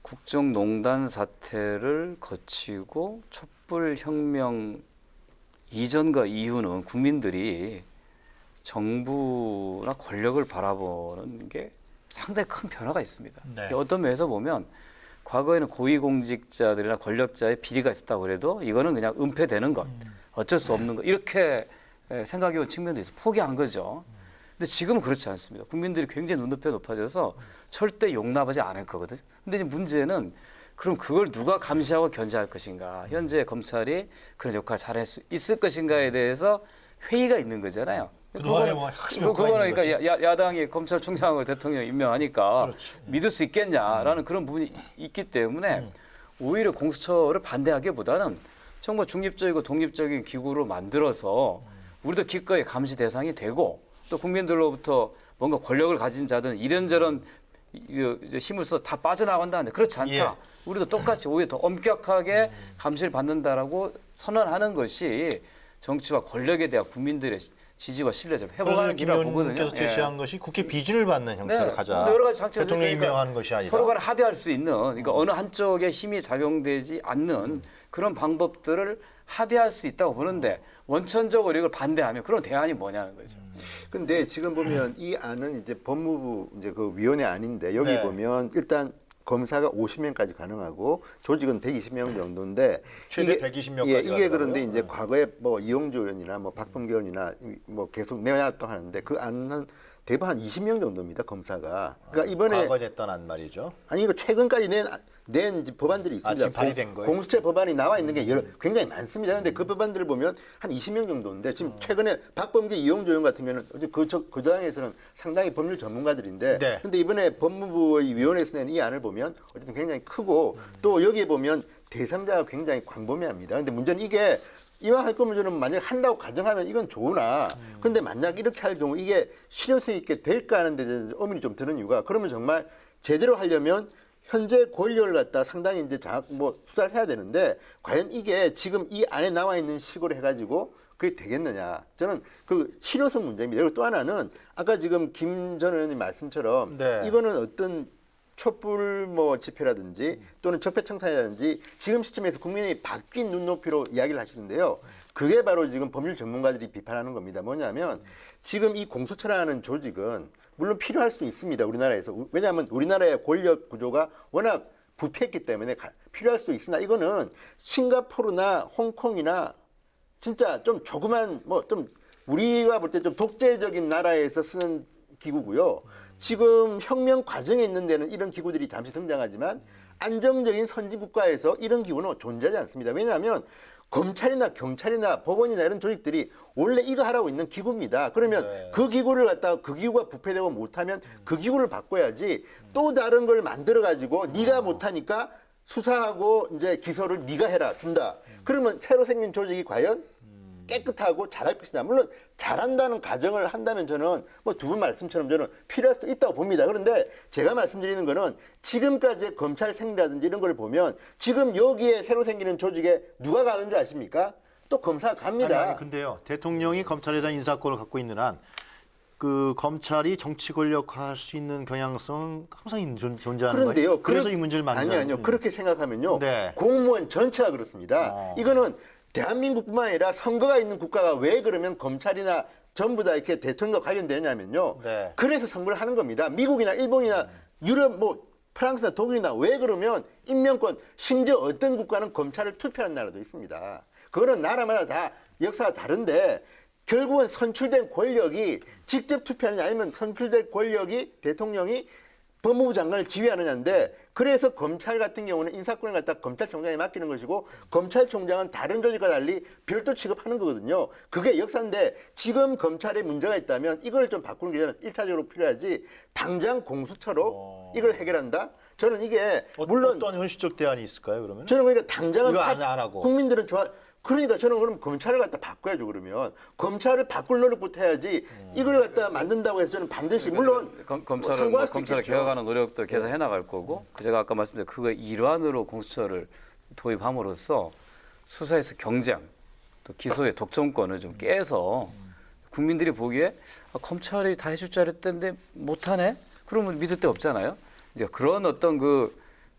국정농단 사태를 거치고 촛불혁명 이전과 이후는 국민들이 정부나 권력을 바라보는 게 상당히 큰 변화가 있습니다. 네. 어떤 면에서 보면 과거에는 고위공직자들이나 권력자의 비리가 있었다고 그래도 이거는 그냥 은폐되는 것, 어쩔 수 없는 것 이렇게 생각해온 측면도 있어 포기한 거죠. 근데 지금은 그렇지 않습니다. 국민들이 굉장히 눈높이가 높아져서 절대 용납하지 않을 거거든요. 근데 이제 문제는 그럼 그걸 누가 감시하고 견제할 것인가? 현재 검찰이 그런 역할을 잘할 수 있을 것인가에 대해서 회의가 있는 거잖아요. 그동안에 뭐 학습 효과가 그거는 있는 그러니까 거지. 야당이 검찰총장을 대통령 임명하니까 그렇지. 믿을 수 있겠냐라는 그런 부분이 있기 때문에 오히려 공수처를 반대하기보다는 정말 중립적이고 독립적인 기구로 만들어서 우리도 기꺼이 감시 대상이 되고 또 국민들로부터 뭔가 권력을 가진 자들은 이런저런 이제 힘을 써 다 빠져나간다는데 그렇지 않다. 예. 우리도 똑같이 오히려 더 엄격하게 감시를 받는다라고 선언하는 것이 정치와 권력에 대한 국민들의 지지와 신뢰를 그래서 회복하는 김 길이라고 보거든요. 의원께서 제시한 것이 국회 비준을 받는 형태로 네. 가자. 여러 가지 장치가 대통령이 그러니까 임명하는 것이 아니라. 서로 간에 합의할 수 있는 그러니까 어느 한쪽에 힘이 작용되지 않는 그런 방법들을 합의할 수 있다고 보는데 원천적으로 이걸 반대하면 그런 대안이 뭐냐는 거죠. 근데 지금 보면 이 안은 이제 법무부 이제 그 위원회 안인데 여기 네. 보면 일단 검사가 50명까지 가능하고 조직은 120명 정도인데 최대 120명 까지 예, 이게 가더라고요. 그런데 이제 네. 과거에 뭐 이용주 의원이나 뭐 박범계 의원이나 뭐 계속 내놨던 하는데 그 안은 대부분 한 20명 정도입니다 검사가. 그러니까 이번에 과거에 냈던 안 말이죠. 아니 이거 최근까지 낸 이제 법안들이 있습니다. 지금 발의된 거예요? 공수처 법안이 나와 있는 게 굉장히 많습니다. 그런데 그 법안들을 보면 한 20명 정도인데 지금 최근에 박범계 이용조 의원 같은 경우는 어제 그 장에서는 상당히 법률 전문가들인데 네. 근데 이번에 법무부의 위원회에서 낸 이 안을 보면 어쨌든 굉장히 크고 또 여기에 보면 대상자가 굉장히 광범위합니다. 근데 문제는 이게 이왕 할 거면 저는 만약 한다고 가정하면 이건 좋으나 근데 만약 이렇게 할 경우 이게 실효성 있게 될까 하는 데 대해서 의문이 좀 드는 이유가 그러면 정말 제대로 하려면 현재 권력을 갖다 상당히 이제 수사를 해야 되는데 과연 이게 지금 이 안에 나와 있는 식으로 해가지고 그게 되겠느냐. 저는 그 실효성 문제입니다. 그리고 또 하나는 아까 지금 김 전 의원님 말씀처럼 네. 이거는 어떤 촛불 집회라든지 또는 적폐청산이라든지 지금 시점에서 국민이 바뀐 눈높이로 이야기를 하시는데요. 그게 바로 지금 법률 전문가들이 비판하는 겁니다. 뭐냐면 지금 이 공수처라는 조직은 물론 필요할 수 있습니다. 우리나라에서. 왜냐하면 우리나라의 권력 구조가 워낙 부패했기 때문에 필요할 수 있으나 이거는 싱가포르나 홍콩이나 진짜 좀 조그만 좀 우리가 볼 때 좀 독재적인 나라에서 쓰는 기구고요. 지금 혁명 과정에 있는 데는 이런 기구들이 잠시 등장하지만 안정적인 선진 국가에서 이런 기구는 존재하지 않습니다. 왜냐하면 검찰이나 경찰이나 법원이나 이런 조직들이 원래 이거 하라고 있는 기구입니다. 그러면 그 기구를 갖다가 그 기구가 부패되고 못하면 그 기구를 바꿔야지 또 다른 걸 만들어 가지고 네가 못하니까 수사하고 이제 기소를 네가 해라 준다. 그러면 새로 생긴 조직이 과연 깨끗하고 잘할 것이냐. 물론 잘한다는 가정을 한다면 저는 두 분 말씀처럼 저는 필요할 수도 있다고 봅니다. 그런데 제가 말씀드리는 거는 지금까지의 검찰 생리라든지 이런 걸 보면 지금 여기에 새로 생기는 조직에 누가 가는 줄 아십니까? 또 검사가 갑니다. 아니, 근데요. 대통령이 검찰에 대한 인사권을 갖고 있는 한 그 검찰이 정치 권력화할 수 있는 경향성은 항상 존재하는 그런데요. 거예요. 그래서 이 문제를 만드는 아니요. 그렇게 생각하면요. 네. 공무원 전체가 그렇습니다. 이거는 대한민국뿐만 아니라 선거가 있는 국가가 왜 그러면 검찰이나 전부 다 이렇게 대통령과 관련되냐면요. 네. 그래서 선거를 하는 겁니다. 미국이나 일본이나 유럽 프랑스나 독일이나 왜 그러면 임명권 심지어 어떤 국가는 검찰을 투표하는 나라도 있습니다. 그거는 나라마다 다 역사가 다른데 결국은 선출된 권력이 직접 투표하느냐 아니면 선출된 권력이 대통령이 법무부 장관을 지휘하느냐인데 그래서 검찰 같은 경우는 인사권을 갖다 검찰총장에 맡기는 것이고 검찰총장은 다른 조직과 달리 별도 취급하는 거거든요. 그게 역사인데 지금 검찰에 문제가 있다면 이걸 좀 바꾸는 게 저는 1차적으로 필요하지 당장 공수처로 이걸 해결한다? 저는 이게 물론 어떤 현실적 대안이 있을까요? 그러면 저는 그러니까 당장은 이거 안 하고. 국민들은 그러니까 저는 그럼 검찰을 갖다 바꿔야죠. 그러면 검찰을 바꿀 노력부터 해야지 이걸 갖다 만든다고 해서 저는 반드시 물론 검찰을 선고할 수 검찰을 있겠죠. 개혁하는 노력들 계속 해나갈 거고 제가 아까 말씀드린 그거 일환으로 공수처를 도입함으로써 수사에서 경쟁 또 기소의 독점권을 좀 깨서 국민들이 보기에 검찰이 다 해줄 줄 알았는데 못하네? 그러면 믿을 데 없잖아요. 이제 그런 어떤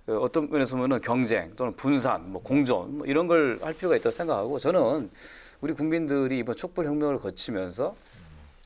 어떤 면에서 보면 경쟁 또는 분산, 공존 이런 걸 할 필요가 있다고 생각하고 저는 우리 국민들이 이번 촛불혁명을 거치면서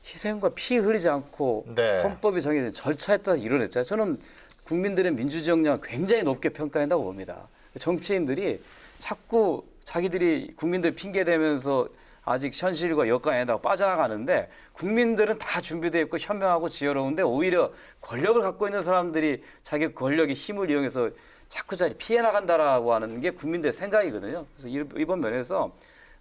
희생과 피 흘리지 않고 네. 헌법이 정해진 절차에 따라 이뤄냈잖아요. 저는 국민들의 민주적 역량을 굉장히 높게 평가한다고 봅니다. 정치인들이 자꾸 자기들이 국민들 핑계대면서 아직 현실과 여건에다가 빠져나가는데 국민들은 다 준비되어 있고 현명하고 지혜로운데 오히려 권력을 갖고 있는 사람들이 자기 권력의 힘을 이용해서 자꾸 피해 나간다라고 하는 게 국민들의 생각이거든요. 그래서 이번 면에서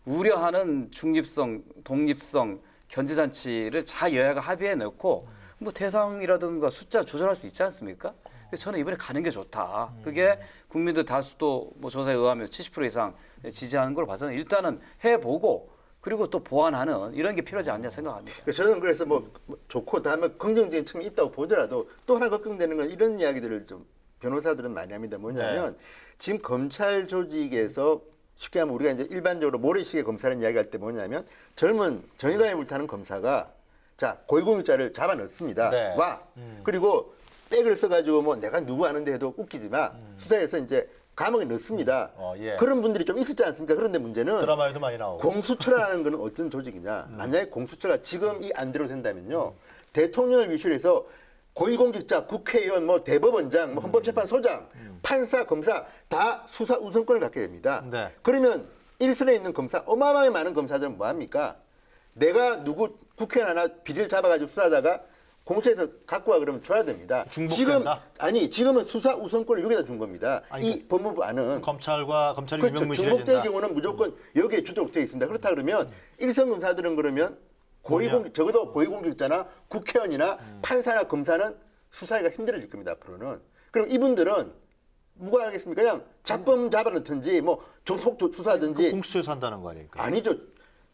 우려하는 중립성, 독립성, 견제장치를 잘 여야가 합의해 놓고 뭐 대상이라든가 숫자 조절할 수 있지 않습니까? 그래서 저는 이번에 가는 게 좋다. 그게 국민들 다수도 뭐 조사에 의하면 70% 이상 지지하는 걸 봐서는 일단은 해보고 그리고 또 보완하는 이런 게 필요하지 않냐 생각합니다. 저는 그래서 뭐 좋고 다음에 긍정적인 측면이 있다고 보더라도 또 하나 걱정되는 건 이런 이야기들을 좀 변호사들은 많이 합니다. 뭐냐면 지금 검찰 조직에서 쉽게 하면 우리가 이제 일반적으로 모래시계 검사라는 이야기할 때 뭐냐면 젊은 정의감에 불타는 검사가 자 고위공직자를 잡아 넣습니다. 네. 와 그리고 백을 써가지고 뭐 내가 누구 아는데 해도 웃기지만 수사에서 이제 감옥에 넣습니다. 예. 그런 분들이 좀 있었지 않습니까? 그런데 문제는 드라마에도 많이 나오고. 공수처라는 것은 어떤 조직이냐? 만약에 공수처가 지금 이 안대로 된다면요, 대통령을 위시해서 고위공직자, 국회의원, 뭐 대법원장, 뭐 헌법재판소장, 판사, 검사 다 수사 우선권을 갖게 됩니다. 네. 그러면 일선에 있는 검사, 어마어마하게 많은 검사들은 뭐 합니까? 내가 누구 국회의원 하나 비리를 잡아가지고 수사하다가 공처에서 갖고 와 그러면 줘야 됩니다. 중복된다? 지금은 수사 우선권을 여기다 준 겁니다. 아니, 이 법무부 안은 검찰이 그렇죠. 유명무실해진다. 중복될 경우는 무조건 여기에 주도록 되어 있습니다. 그렇다 그러면 일선 검사들은 그러면 적어도 고위공직자나 국회의원이나 판사나 검사는 수사하기가 힘들어질 겁니다. 앞으로는. 그럼 이분들은 누가 알겠습니까? 그냥 잡범 잡아넣든지 뭐 조폭 수사하든지 공수처에서 한다는 거 아닙니까? 아니죠.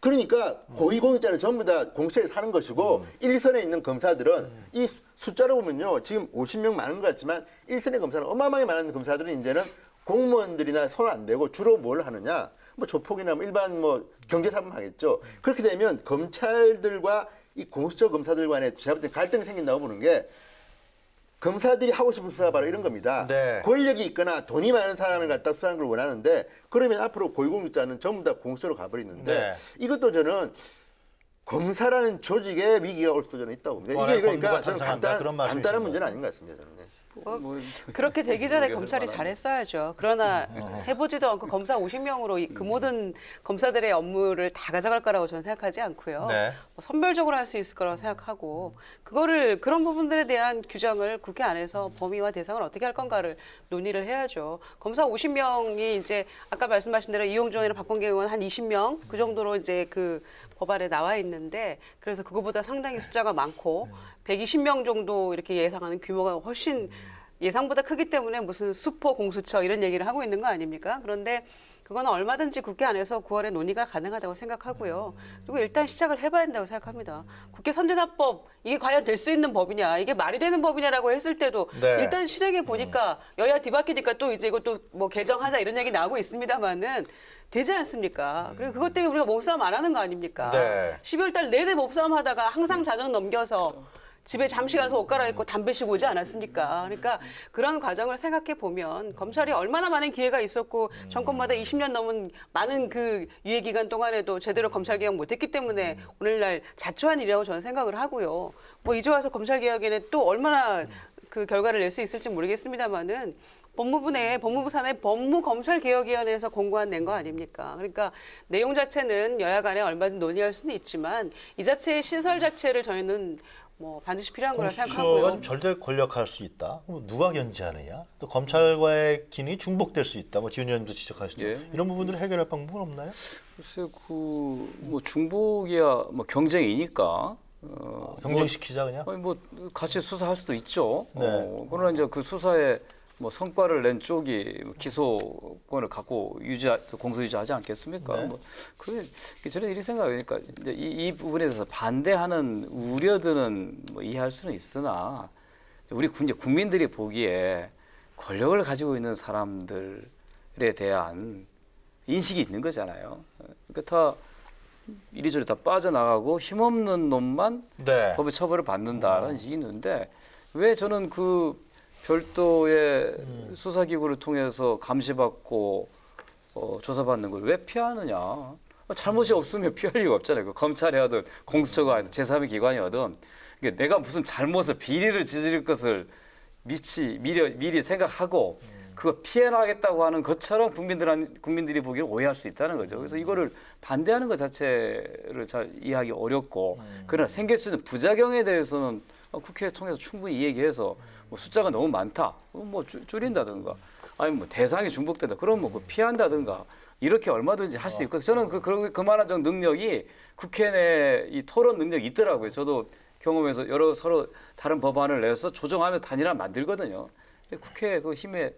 그러니까 고위공직자는 전부 다 공수처에서 하는 것이고 일선에 있는 검사들은 이 숫자로 보면요. 지금 50명 많은 것 같지만 일선의 검사는 어마어마하게 많은 검사들은 이제는 공무원들이나 손 안 대고 주로 뭘 하느냐. 뭐 조폭이나 뭐 일반 뭐 경제사범 하겠죠. 그렇게 되면 검찰들과 이 공수처 검사들 간에 제가 볼 때 갈등이 생긴다고 보는 게 검사들이 하고 싶은 수사 바로 이런 겁니다. 네. 권력이 있거나 돈이 많은 사람을 갖다 수사하는 걸 원하는데 그러면 앞으로 고위공직자는 전부 다 공수처로 가버리는데 네. 이것도 저는 검사라는 조직의 위기가 올 수도 저는 있다고 봅니다. 이게 그러니까 저는 간단한 문제는 아닌 것 같습니다. 저는. 그렇게 되기 전에 모르겠는 검찰이 바람에. 잘했어야죠. 그러나 해보지도 않고 검사 50명으로 그 모든 검사들의 업무를 다 가져갈 거라고 저는 생각하지 않고요. 네. 뭐 선별적으로 할 수 있을 거라고 생각하고 그런 부분들에 대한 규정을 국회 안에서 범위와 대상을 어떻게 할 건가를 논의를 해야죠. 검사 50명이 이제 아까 말씀하신 대로 이용정 의원, 박범계 의원 한 20명 그 정도로 이제 그 법안에 나와 있는데 그래서 그거보다 상당히 숫자가 많고 120명 정도 이렇게 예상하는 규모가 훨씬 예상보다 크기 때문에 무슨 슈퍼 공수처 이런 얘기를 하고 있는 거 아닙니까? 그런데 그거는 얼마든지 국회 안에서 9월에 논의가 가능하다고 생각하고요. 그리고 일단 시작을 해봐야 된다고 생각합니다. 국회 선진화법 이게 과연 될 수 있는 법이냐, 이게 말이 되는 법이냐라고 했을 때도 네. 일단 실행해 보니까 여야 뒤바뀌니까 또 이제 이것도 뭐 개정하자 이런 얘기 나오고 있습니다만은 되지 않습니까? 그리고 그것 때문에 우리가 몸싸움 안 하는 거 아닙니까? 네. 12월 달 내내 몸싸움 하다가 항상 자정 넘겨서 집에 잠시 가서 옷 갈아입고 담배 쉬고 오지 않았습니까? 그러니까 그런 과정을 생각해 보면 검찰이 얼마나 많은 기회가 있었고 정권마다 20년 넘은 많은 그 유예 기간 동안에도 제대로 검찰 개혁 못했기 때문에 오늘날 자초한 일이라고 저는 생각을 하고요. 뭐 이제 와서 검찰 개혁에는 또 얼마나 그 결과를 낼 수 있을지 모르겠습니다만은 법무부 내에 법무부 산하의 법무검찰개혁위원회에서 공고한 낸 거 아닙니까? 그러니까 내용 자체는 여야 간에 얼마든 논의할 수는 있지만 이 자체의 시설 자체를 저희는 뭐 반드시 필요한 거라 공수처가 생각하고요. 좀 절대 권력할 수 있다. 그럼 누가 견제하느냐? 또 검찰과의 기능이 중복될 수 있다. 뭐 지훈 의원도 지적하시는 예. 이런 부분들을 해결할 방법은 없나요? 글쎄 뭐 중복이야 뭐 경쟁이니까 경쟁시키자 그냥. 뭐 같이 수사할 수도 있죠. 네. 그러나 이제 그 수사에 뭐 성과를 낸 쪽이 기소권을 갖고 공소 유지하지 않겠습니까? 네. 뭐 그게 저는 이렇게 생각하니까 이제 이 부분에 대해서 반대하는 우려들은 뭐 이해할 수는 있으나 우리 국민들이 보기에 권력을 가지고 있는 사람들에 대한 인식이 있는 거잖아요. 그러니까 다 이리저리 다 빠져나가고 힘없는 놈만 네. 법의 처벌을 받는다라는 식이 있는데 왜 저는 그 별도의 수사기구를 통해서 감시받고 조사받는 걸 왜 피하느냐. 잘못이 없으면 피할 이유가 없잖아요. 그 검찰이 하든 공수처가 하든 제3의 기관이 하든 그러니까 내가 무슨 잘못을 비리를 저지를 것을 미리 생각하고 그거 피해나겠다고 하는 것처럼 국민들이 보기에 오해할 수 있다는 거죠. 그래서 이거를 반대하는 것 자체를 잘 이해하기 어렵고 그러나 생길 수 있는 부작용에 대해서는 국회 통해서 충분히 얘기해서 뭐 숫자가 너무 많다, 뭐 줄인다든가 아니 뭐 대상이 중복된다. 그럼 뭐 피한다든가 이렇게 얼마든지 할 수 있거든요. 저는 그만한 정도 능력이 국회 내 이 토론 능력이 있더라고요. 저도 경험해서 여러 서로 다른 법안을 내서 조정하면 단일화 만들거든요. 근데 국회 그 힘에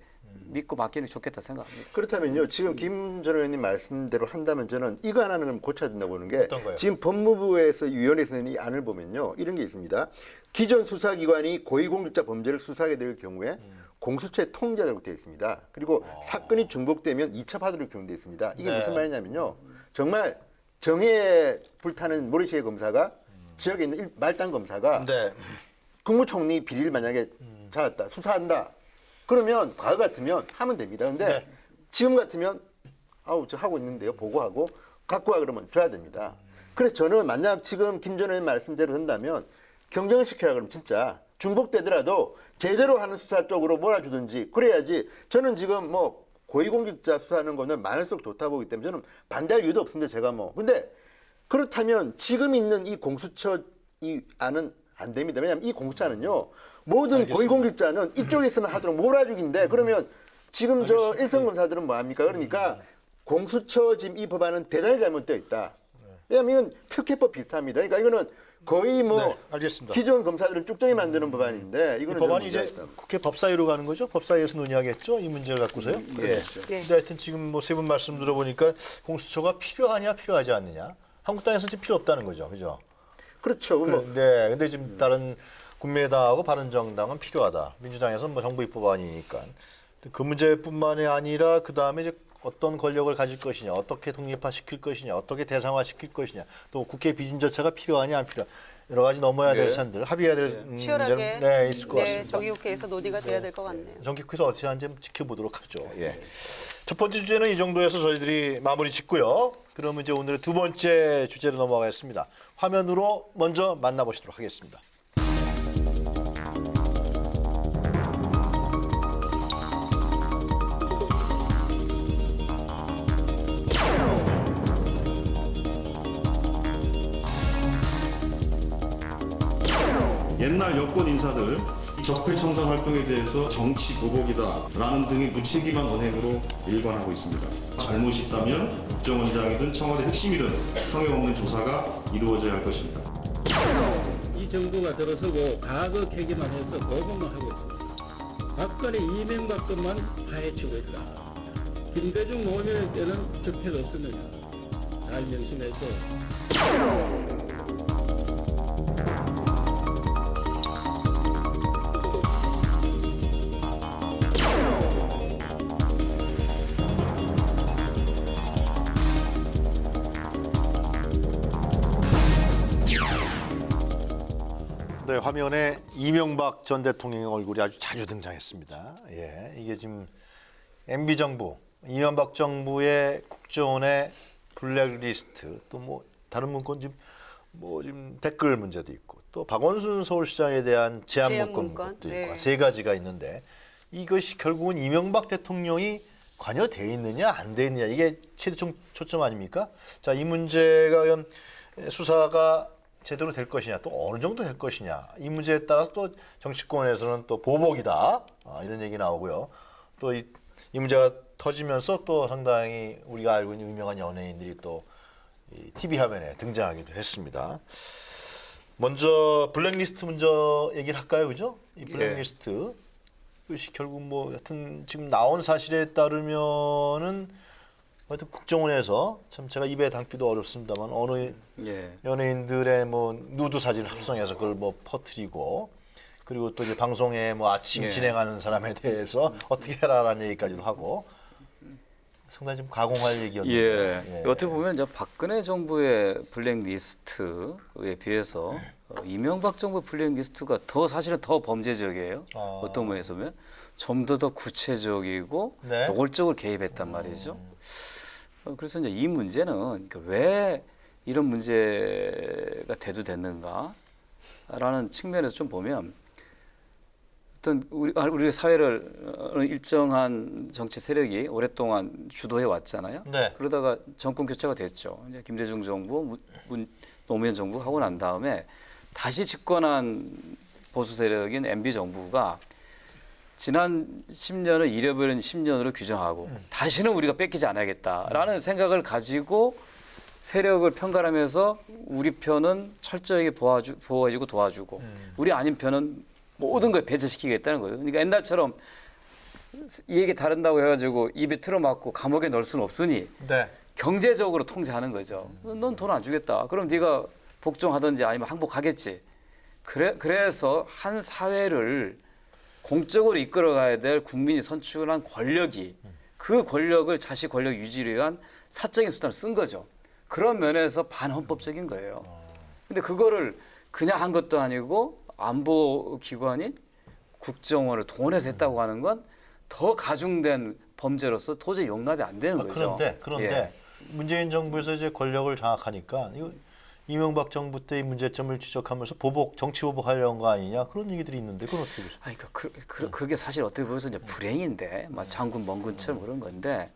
믿고 맡기는 게 좋겠다 생각합니다. 그렇다면요. 지금 김 전 의원님 말씀대로 한다면 저는 이거 하나는 고쳐야 된다고 보는 게 어떤 거요? 지금 법무부에서 위원회에서 낸 이 안을 보면요. 이런 게 있습니다. 기존 수사기관이 고위공직자 범죄를 수사하게 될 경우에 공수처에 통제하도록 되어 있습니다. 그리고 사건이 중복되면 2차 파도를 경우되어 있습니다. 이게 네. 무슨 말이냐면요. 정말 정의에 불타는 모래시계 검사가 지역에 있는 말단 검사가 네. 국무총리 비리를 만약에 찾았다, 수사한다. 그러면 과거 같으면 하면 됩니다. 근데 네. 지금 같으면 아우 저 하고 있는데요. 보고하고 갖고 와 그러면 줘야 됩니다. 그래서 저는 만약 지금 김 전 의원 말씀대로 된다면 경쟁을 시켜야 그러면 진짜 중복되더라도 제대로 하는 수사 쪽으로 몰아주든지 그래야지. 저는 지금 뭐 고위공직자 수사하는 거는 많을수록 좋다 보기 때문에 저는 반대할 이유도 없습니다. 제가 뭐. 근데 그렇다면 지금 있는 이 공수처 이 안은 안 됩니다. 왜냐하면 이 공수처는요. 모든 알겠습니다. 고위공직자는 이쪽에 있으면 하도록 몰아주기인데 그러면 지금 저 일선검사들은 뭐합니까? 그러니까 공수처 지금 이 법안은 대단히 잘못되어 있다. 왜냐하면 이건 특혜법 비슷합니다. 그러니까 이거는 거의 뭐 네, 알겠습니다. 기존 검사들을 쭉정이 만드는 법안인데 이 이거는 법안이 좀 이제 문제가 있다. 국회 법사위로 가는 거죠? 법사위에서 논의하겠죠? 이 문제를 갖고서요? 네. 네. 근데 하여튼 지금 뭐 세 분 말씀 들어보니까 공수처가 필요하냐 필요하지 않느냐. 한국 땅에서는 지금 필요 없다는 거죠. 그죠? 그렇죠. 뭐 그런데 근데 지금 다른 국민의당하고 바른정당은 필요하다. 민주당에서는 뭐 정부 입법안이니까. 그 문제뿐만이 아니라 그 다음에 이제 어떤 권력을 가질 것이냐, 어떻게 독립화시킬 것이냐, 어떻게 대상화시킬 것이냐, 또 국회 비준 절차가 필요하냐 안 필요. 여러 가지 넘어야 될 산들, 합의해야 될 치열하게 문제는 네, 있을 것 네, 같습니다. 정기국회에서 논의가 돼야 될 것 같네요. 정기국회에서 어떻게 하는지 한번 지켜보도록 하죠. 예. 첫 번째 주제는 이 정도에서 저희들이 마무리 짓고요. 그러면 이제 오늘의 두 번째 주제로 넘어가겠습니다. 화면으로 먼저 만나보시도록 하겠습니다. 옛날 여권 인사들 적폐청산 활동에 대해서 정치 보복이다라는 등의 무책임한 언행으로 일관하고 있습니다. 잘못이 있다면 국정원장이든 청와대 핵심이든 성역 없는 조사가 이루어져야 할 것입니다. 이 정부가 들어서고 과거 계기만 해서 보고만 하고 있습니다. 박근혜 이명박 것만 파헤치고 있다. 김대중 노무현 때는 적폐가 없었느냐. 잘 명심해서 네, 화면에 이명박 전 대통령의 얼굴이 아주 자주 등장했습니다. 예, 이게 지금 MB 정부, 이명박 정부의 국정원의 블랙리스트, 또 뭐 다른 문건 지금 댓글 문제도 있고, 또 박원순 서울시장에 대한 제안 문건도 있고, 네. 세 가지가 있는데 이것이 결국은 이명박 대통령이 관여돼 있느냐 안 돼 있느냐 이게 최대 초점 아닙니까? 자, 이 문제가 과연 수사가 제대로 될 것이냐 또 어느 정도 될 것이냐 이 문제에 따라서 또 정치권에서는 또 보복이다 이런 얘기 나오고요. 또 이 문제가 터지면서 또 상당히 우리가 알고 있는 유명한 연예인들이 또 이 TV 화면에 등장하기도 했습니다. 먼저 블랙리스트 먼저 얘기를 할까요, 그죠? 이 블랙리스트 이것이 결국 뭐 하여튼 지금 나온 사실에 따르면은 하여튼 국정원에서 참 제가 입에 담기도 어렵습니다만 어느 예. 연예인들의 뭐 누드 사진을 합성해서 그걸 뭐 퍼뜨리고 그리고 또 이제 방송에 뭐 아침 예. 진행하는 사람에 대해서 어떻게 해라라는 얘기까지도 하고 상당히 좀 가공할 얘기였는데 예. 어떻게 보면 이제 박근혜 정부의 블랙리스트에 비해서 이명박 정부 블랙리스트가 더 사실은 더 범죄적이에요. 어떤 면에서 보면 좀 더 구체적이고 네. 노골적으로 개입했단 말이죠. 그래서 이제 이 문제는 그러니까 왜 이런 문제가 대두됐는가라는 측면에서 좀 보면 어떤 우리 사회를 일정한 정치 세력이 오랫동안 주도해 왔잖아요. 네. 그러다가 정권 교체가 됐죠. 이제 김대중 정부, 노무현 정부가 하고 난 다음에 다시 집권한 보수 세력인 MB 정부가 지난 10년을 잃어버린 10년으로 규정하고 다시는 우리가 뺏기지 않아야겠다라는 생각을 가지고 세력을 편갈하면서 우리 편은 철저하게 보호해주고 도와주고 우리 아닌 편은 모든 걸 배제시키겠다는 거예요. 그러니까 옛날처럼 이 얘기 다른다고 해가지고 입에 틀어막고 감옥에 넣을 수는 없으니 네. 경제적으로 통제하는 거죠. 넌 돈 안 주겠다. 그럼 네가 복종하든지 아니면 항복하겠지. 그래서 한 사회를 공적으로 이끌어가야 될 국민이 선출한 권력이 그 권력을 자식 권력 유지를 위한 사적인 수단을 쓴 거죠. 그런 면에서 반헌법적인 거예요. 근데 그거를 그냥 한 것도 아니고 안보기관인 국정원을 동원해서 했다고 하는 건 더 가중된 범죄로서 도저히 용납이 안 되는 거죠. 그런데 예. 문재인 정부에서 이제 권력을 장악하니까 이거 이명박 정부 때의 문제점을 지적하면서 정치 보복하려는 거 아니냐 그런 얘기들이 있는데 그건 어떻게 보세요? 아니, 그게 사실 어떻게 보면 이제 불행인데, 막 장군 멍군처럼 그런 건데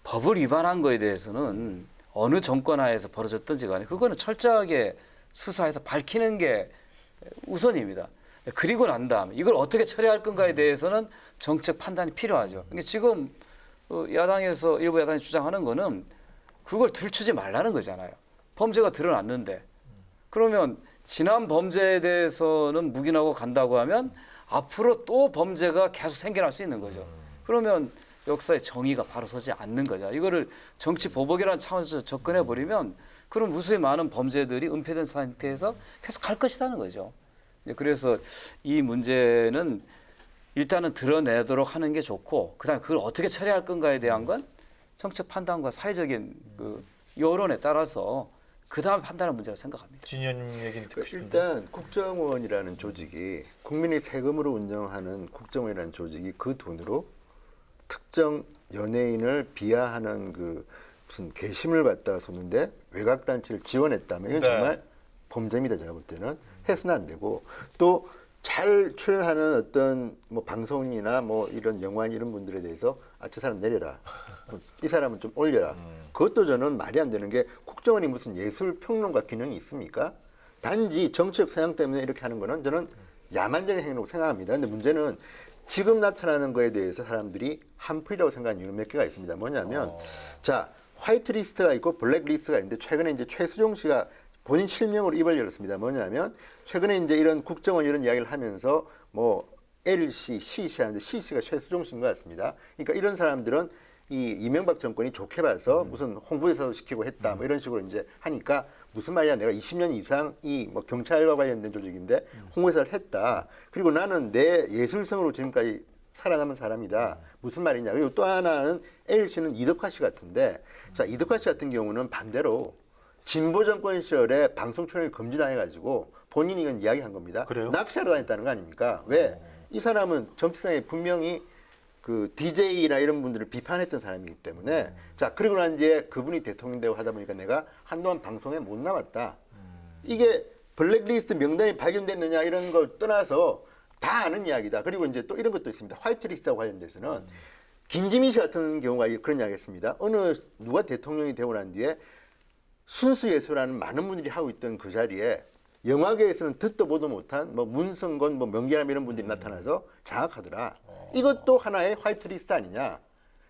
법을 위반한 거에 대해서는 어느 정권 하에서 벌어졌든지 간에 그거는 철저하게 수사해서 밝히는 게 우선입니다. 그리고 난 다음에 이걸 어떻게 처리할 건가에 대해서는 정책 판단이 필요하죠. 그러니까 지금 일부 야당이 주장하는 거는 그걸 들추지 말라는 거잖아요. 범죄가 드러났는데 그러면 지난 범죄에 대해서는 묵인하고 간다고 하면 앞으로 또 범죄가 계속 생겨날 수 있는 거죠. 그러면 역사의 정의가 바로 서지 않는 거죠. 이거를 정치 보복이라는 차원에서 접근해 버리면 그럼 무수히 많은 범죄들이 은폐된 상태에서 계속 갈 것이라는 거죠. 그래서 이 문제는 일단은 드러내도록 하는 게 좋고 그다음에 그걸 어떻게 처리할 건가에 대한 건 정책 판단과 사회적인 그 여론에 따라서 그다음 판단하는 문제라고 생각합니다. 진 의원님 얘기는 듣고 싶은데. 일단 국정원이라는 조직이 국민이 세금으로 운영하는 국정원이라는 조직이 그 돈으로 특정 연예인을 비하하는 그 무슨 게시물 갖다가 줬는데 외곽 단체를 지원했다면 이건 네. 정말 범죄입니다. 제가 볼 때는 해서는 안 되고 또 잘 출연하는 어떤 뭐 방송이나 뭐 이런 영화인 이런 분들에 대해서 저 사람 내려라. 이 사람은 좀 올려라. 그것도 저는 말이 안 되는 게 국정원이 무슨 예술 평론가 기능이 있습니까? 단지 정치적 성향 때문에 이렇게 하는 거는 저는 야만적인 행위라고 생각합니다. 근데 문제는 지금 나타나는 거에 대해서 사람들이 한풀이라고 생각하는 이유는 몇 개가 있습니다. 뭐냐면 자, 화이트 리스트가 있고 블랙 리스트가 있는데 최근에 이제 최수종 씨가 본인 실명으로 입을 열었습니다. 뭐냐면 최근에 이제 이런 국정원 이런 이야기를 하면서 뭐 L씨, C씨 하는데 C씨가 최수종 씨인 것 같습니다. 그러니까 이런 사람들은 이 이명박 정권이 좋게 봐서 무슨 홍보대사도 시키고 했다 뭐 이런 식으로 이제 하니까 무슨 말이야 내가 20년 이상 이 뭐 경찰과 관련된 조직인데 홍보대사를 했다. 그리고 나는 내 예술성으로 지금까지 살아남은 사람이다. 무슨 말이냐. 그리고 또 하나는 L씨는 이덕화 씨 같은데 자 이덕화 씨 같은 경우는 반대로 진보 정권 시절에 방송 출연을 금지당해가지고 본인이 이건 이야기한 겁니다. 그래요? 낚시하러 다녔다는 거 아닙니까? 왜? 이 사람은 정치성에 분명히 그 DJ나 이런 분들을 비판했던 사람이기 때문에 자 그리고 난 뒤에 그분이 대통령 되고 하다 보니까 내가 한동안 방송에 못 나왔다. 이게 블랙리스트 명단이 발견됐느냐 이런 걸 떠나서 다 아는 이야기다. 그리고 이제 또 이런 것도 있습니다. 화이트리스트와 관련돼서는 김지민 씨 같은 경우가 그런 이야기 했습니다. 어느 누가 대통령이 되고 난 뒤에 순수예술하는 많은 분들이 하고 있던 그 자리에 영화계에서는 듣도 보도 못한 뭐 문성건, 뭐 명계남 이런 분들이 나타나서 장악하더라. 이것도 하나의 화이트리스트 아니냐.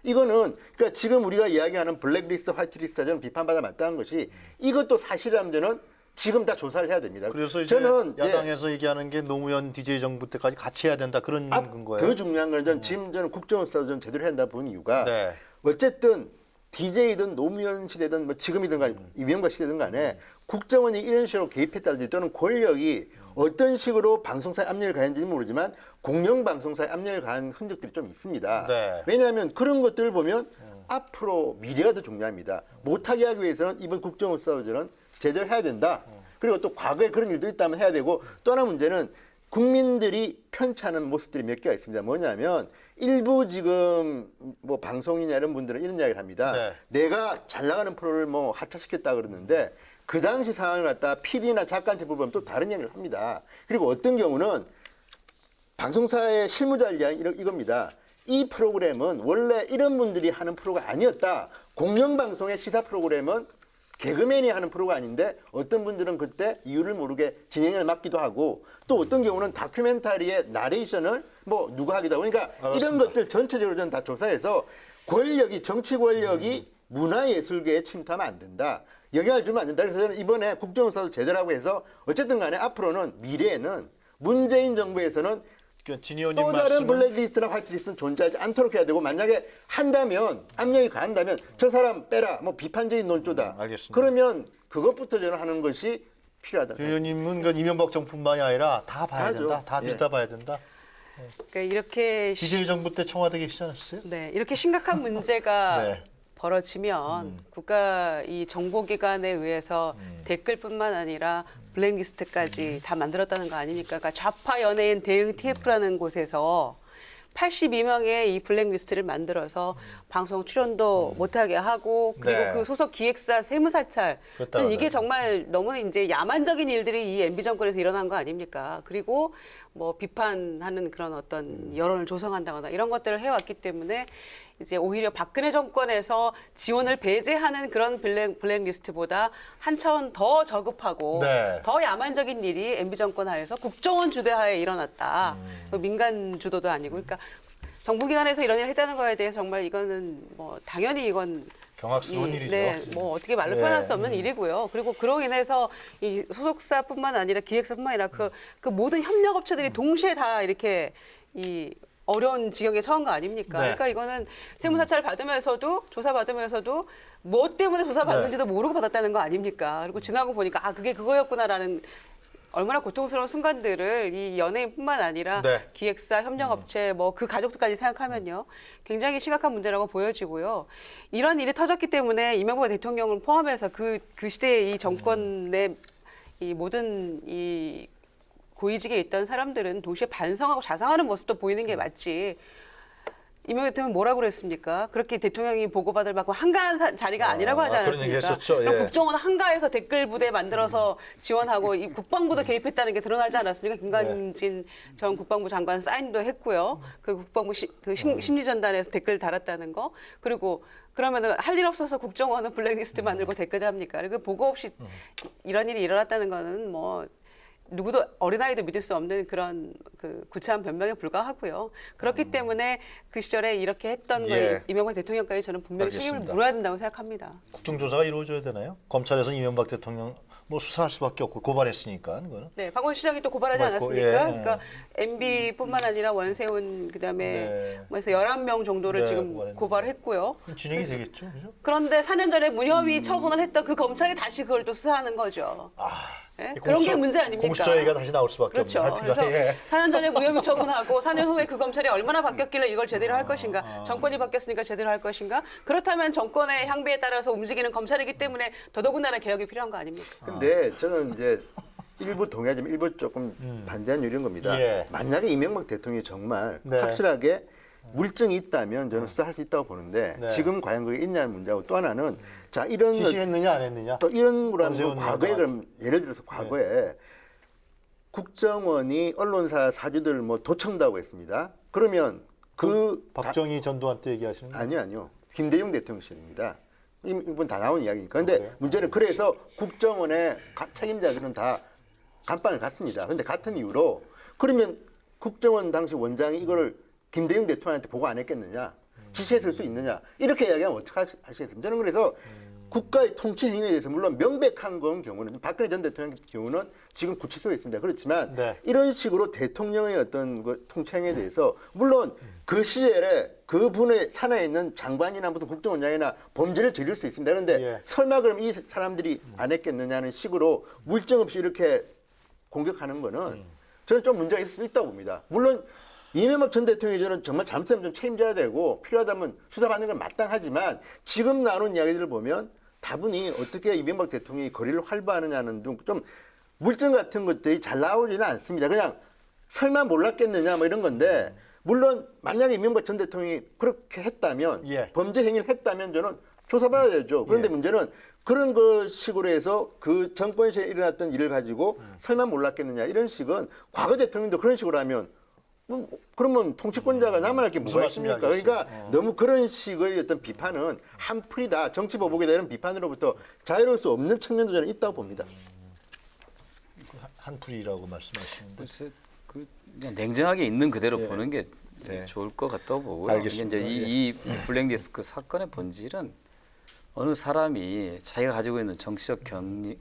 이거는 그러니까 지금 우리가 이야기하는 블랙리스트, 화이트리스트가 저는 비판받아 마땅한 것이 이것도 사실이라면 저는 지금 다 조사를 해야 됩니다. 그래서 이제 저는 야당에서 얘기하는 게 노무현 DJ 정부 때까지 같이 해야 된다 그런 근거예요. 더 중요한 건 저는 지금 저는 국정원 수사도 좀 제대로 해야 한다 본 이유가 네. 어쨌든 DJ든 노무현 시대든 뭐 지금이든 간에 이명박 시대든 간에 국정원이 이런 식으로 개입했다든지 또는 권력이 어떤 식으로 방송사에 압력을 가했는지 모르지만 공영방송사에 압력을 가한 흔적들이 좀 있습니다. 네. 왜냐하면 그런 것들을 보면 앞으로 미래가 더 중요합니다. 못하게 하기 위해서는 이번 국정원 수사도 저는 제대로 해야 된다. 그리고 또 과거에 그런 일도 있다면 해야 되고 또 하나 문제는 국민들이 편찮은 모습들이 몇 개가 있습니다. 뭐냐면 일부 지금 뭐 방송이냐 이런 분들은 이런 이야기를 합니다. 네. 내가 잘 나가는 프로를 뭐 하차시켰다 그러는데 그 당시 상황을 갖다 PD나 작가한테 물어보면 또 다른 이야기를 합니다. 그리고 어떤 경우는 방송사의 실무자의 이야기 이겁니다. 이 프로그램은 원래 이런 분들이 하는 프로가 아니었다. 공영방송의 시사 프로그램은 개그맨이 하는 프로가 아닌데 어떤 분들은 그때 이유를 모르게 진행을 맡기도 하고 또 어떤 경우는 다큐멘터리의 나레이션을 뭐 누가 하기도 하고 그러니까 이런 것들 전체적으로 저는 다 조사해서 권력이 정치 권력이 문화예술계에 침투하면 안 된다. 영향을 주면 안 된다. 그래서 저는 이번에 국정조사도 제대로 하고 해서 어쨌든 간에 앞으로는 미래에는 문재인 정부에서는 진 의원님 또 다른 말씀은 블랙리스트나 화이트리스트는 존재하지 않도록 해야 되고 만약에 한다면 압력이 가한다면 저 사람 빼라 뭐 비판적인 논조다. 알겠습니다. 그러면 그것부터 저는 하는 것이 필요하다. 진 의원님은 그 이명박 정부뿐만이 아니라 다 봐야 다죠. 된다. 다 예. 뒤집어봐야 된다. 그러니까 이렇게 DJ 정부 때 청와대 계시지 않았어요? 네, 이렇게 심각한 문제가 네. 벌어지면 국가 이 정보기관에 의해서 댓글뿐만 아니라 블랙리스트까지 다 만들었다는 거 아닙니까? 그러니까 좌파 연예인 대응 TF라는 곳에서 82명의 이 블랙리스트를 만들어서 방송 출연도 못하게 하고 그리고 네. 그 소속 기획사 세무사찰 그렇다고 저는 이게 하네요. 정말 너무 이제 야만적인 일들이 이 MB 정권에서 일어난 거 아닙니까? 그리고 뭐 비판하는 그런 어떤 여론을 조성한다거나 이런 것들을 해왔기 때문에 이제 오히려 박근혜 정권에서 지원을 배제하는 그런 블랙리스트보다 한 차원 더 저급하고 네. 더 야만적인 일이 MB 정권 하에서 국정원 주대하에 일어났다. 그 민간 주도도 아니고 그러니까 정부기관에서 이런 일을 했다는 거에 대해서 정말 이거는 뭐 당연히 이건 경악스러운 일이죠. 네, 뭐 어떻게 말로 네. 표현할 수 없는 일이고요. 그리고 그로 인해서 이 소속사뿐만 아니라 기획사뿐만 아니라 그 모든 협력업체들이 동시에 다 이렇게 이 어려운 지경에 처한 거 아닙니까? 네. 그러니까 이거는 세무사찰 받으면서도 조사 받으면서도 뭐 때문에 조사 받는지도 모르고 받았다는 거 아닙니까? 그리고 지나고 보니까 아 그게 그거였구나라는 얼마나 고통스러운 순간들을 이 연예인뿐만 아니라 네. 기획사, 협력업체, 뭐 그 가족들까지 생각하면요, 굉장히 심각한 문제라고 보여지고요. 이런 일이 터졌기 때문에 이명박 대통령을 포함해서 그 시대의 이 정권의 이 모든 이 고위직에 있던 사람들은 동시에 반성하고 자상하는 모습도 보이는 게 맞지. 이명박 대통령 뭐라고 그랬습니까? 그렇게 대통령이 보고받을 만큼 한가한 자리가 아니라고 하지 그런 않았습니까? 얘기 했었죠. 예. 그럼 국정원 한가해서 댓글 부대 만들어서 지원하고 이 국방부도 개입했다는 게 드러나지 않았습니까? 김관진 전 국방부 장관 사인도 했고요. 그 국방부 심리전단에서 댓글 달았다는 거. 그리고 그러면은 할 일 없어서 국정원은 블랙리스트 만들고 댓글 잡니까? 그리고 보고 없이 이런 일이 일어났다는 거는 뭐 누구도 어린아이도 믿을 수 없는 그런 그 구차한 변명에 불과하고요. 그렇기 때문에 그 시절에 이렇게 했던 예. 거에 이명박 대통령까지 저는 분명히 책임을 알겠습니다. 물어야 된다고 생각합니다. 국정조사가 이루어져야 되나요? 검찰에서 이명박 대통령 뭐 수사할 수밖에 없고 고발했으니까 그거는. 네, 박원 시장이 또 고발하지 고발했고, 않았습니까? 예. 그러니까 MB뿐만 아니라 원세훈 그다음에 네. 뭐 해서 11명 정도를 네, 지금 고발했는데. 고발했고요. 진행이 되겠죠, 그죠? 그런데 4년 전에 무혐의 처분을 했던 그 검찰이 다시 그걸 또 수사하는 거죠. 네? 그런 게 문제 아닙니까? 공수처 얘기가 다시 나올 수밖에 그렇죠. 없는. 그래서 하여튼간, 예. 4년 전에 무혐의 처분하고 4년 후에 그 검찰이 얼마나 바뀌었길래 이걸 제대로 할 것인가, 정권이 바뀌었으니까 제대로 할 것인가, 그렇다면 정권의 향배에 따라서 움직이는 검찰이기 때문에 더더군다나 개혁이 필요한 거 아닙니까? 근데 저는 이제 일부 동의하지만 일부 조금 반대한 요리인 겁니다. 예. 만약에 이명박 대통령이 정말 네. 확실하게 물증이 있다면 저는 수사할 수 있다고 보는데 네. 지금 과연 그게 있냐는 문제하고 또 하나는 자 이런 지시했느냐 안 했느냐. 또 이런 거라는 건 원세훈 과거에 의원과. 그럼 예를 들어서 과거에 국정원이 언론사 사주들 뭐 도청다고 했습니다. 그러면 박정희 전두환 때 얘기하시는 거예요? 아니요. 김대중 대통령 시절입니다. 이번 다 나온 이야기니까. 근데 그래요? 문제는 그래서 국정원의 책임자들은 다 감방을 갔습니다. 근데 같은 이유로 그러면 국정원 당시 원장이 이거를 김대중 대통령한테 보고 안 했겠느냐? 지시했을 수 있느냐? 이렇게 이야기하면 어떻게 하시겠습니까? 저는 그래서 국가의 통치 행위에 대해서 물론 명백한 건 경우는 박근혜 전 대통령 경우는 지금 구치소에 있습니다. 그렇지만 네. 이런 식으로 대통령의 어떤 그 통치 행위에 대해서 물론 그 시절에 그분의 산하에 있는 장관이나 무슨 국정원장이나 범죄를 저질 수 있습니다. 그런데 예. 설마 그럼 이 사람들이 안 했겠느냐는 식으로 물증 없이 이렇게 공격하는 거는 저는 좀 문제가 있을 수 있다고 봅니다. 물론 이명박 전 대통령이 저는 정말 잘못하면 좀 책임져야 되고 필요하다면 수사받는 건 마땅하지만 지금 나눈 이야기들을 보면 다분히 어떻게 이명박 대통령이 거리를 활보하느냐는 등 좀 물증 같은 것들이 잘 나오지는 않습니다. 그냥 설마 몰랐겠느냐 뭐 이런 건데 물론 만약에 이명박 전 대통령이 그렇게 했다면 예. 범죄 행위를 했다면 저는 조사받아야 되죠. 그런데 예. 문제는 그런 것 식으로 해서 그 정권 시절에 일어났던 일을 가지고 설마 몰랐겠느냐 이런 식은 과거 대통령도 그런 식으로 하면 그러면 통치권자가 남아날 게 무슨 뭐가 말씀인지 있습니까? 알겠어요. 그러니까 너무 그런 식의 어떤 비판은 한풀이다. 정치 보복이다 이런 비판으로부터 자유로울 수 없는 측면도 저는 있다고 봅니다. 한풀이라고 말씀하시는데. 글쎄, 그냥 냉정하게 있는 그대로 예. 보는 게 네. 좋을 것 같다고 보고요. 알겠습니다. 이제 이 블랙리스트 사건의 본질은 어느 사람이 자기가 가지고 있는 정치적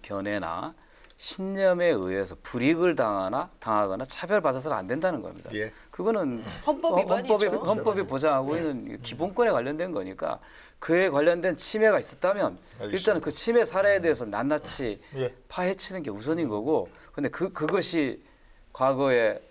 견해나 신념에 의해서 불이익을 당하거나 차별받아서는 안 된다는 겁니다. 예. 그거는 헌법 위반이죠. 헌법이 보장하고 있는 기본권에 관련된 거니까 그에 관련된 침해가 있었다면 일단은 그 침해 사례에 대해서 낱낱이 예. 파헤치는 게 우선인 거고, 근데 그것이 과거에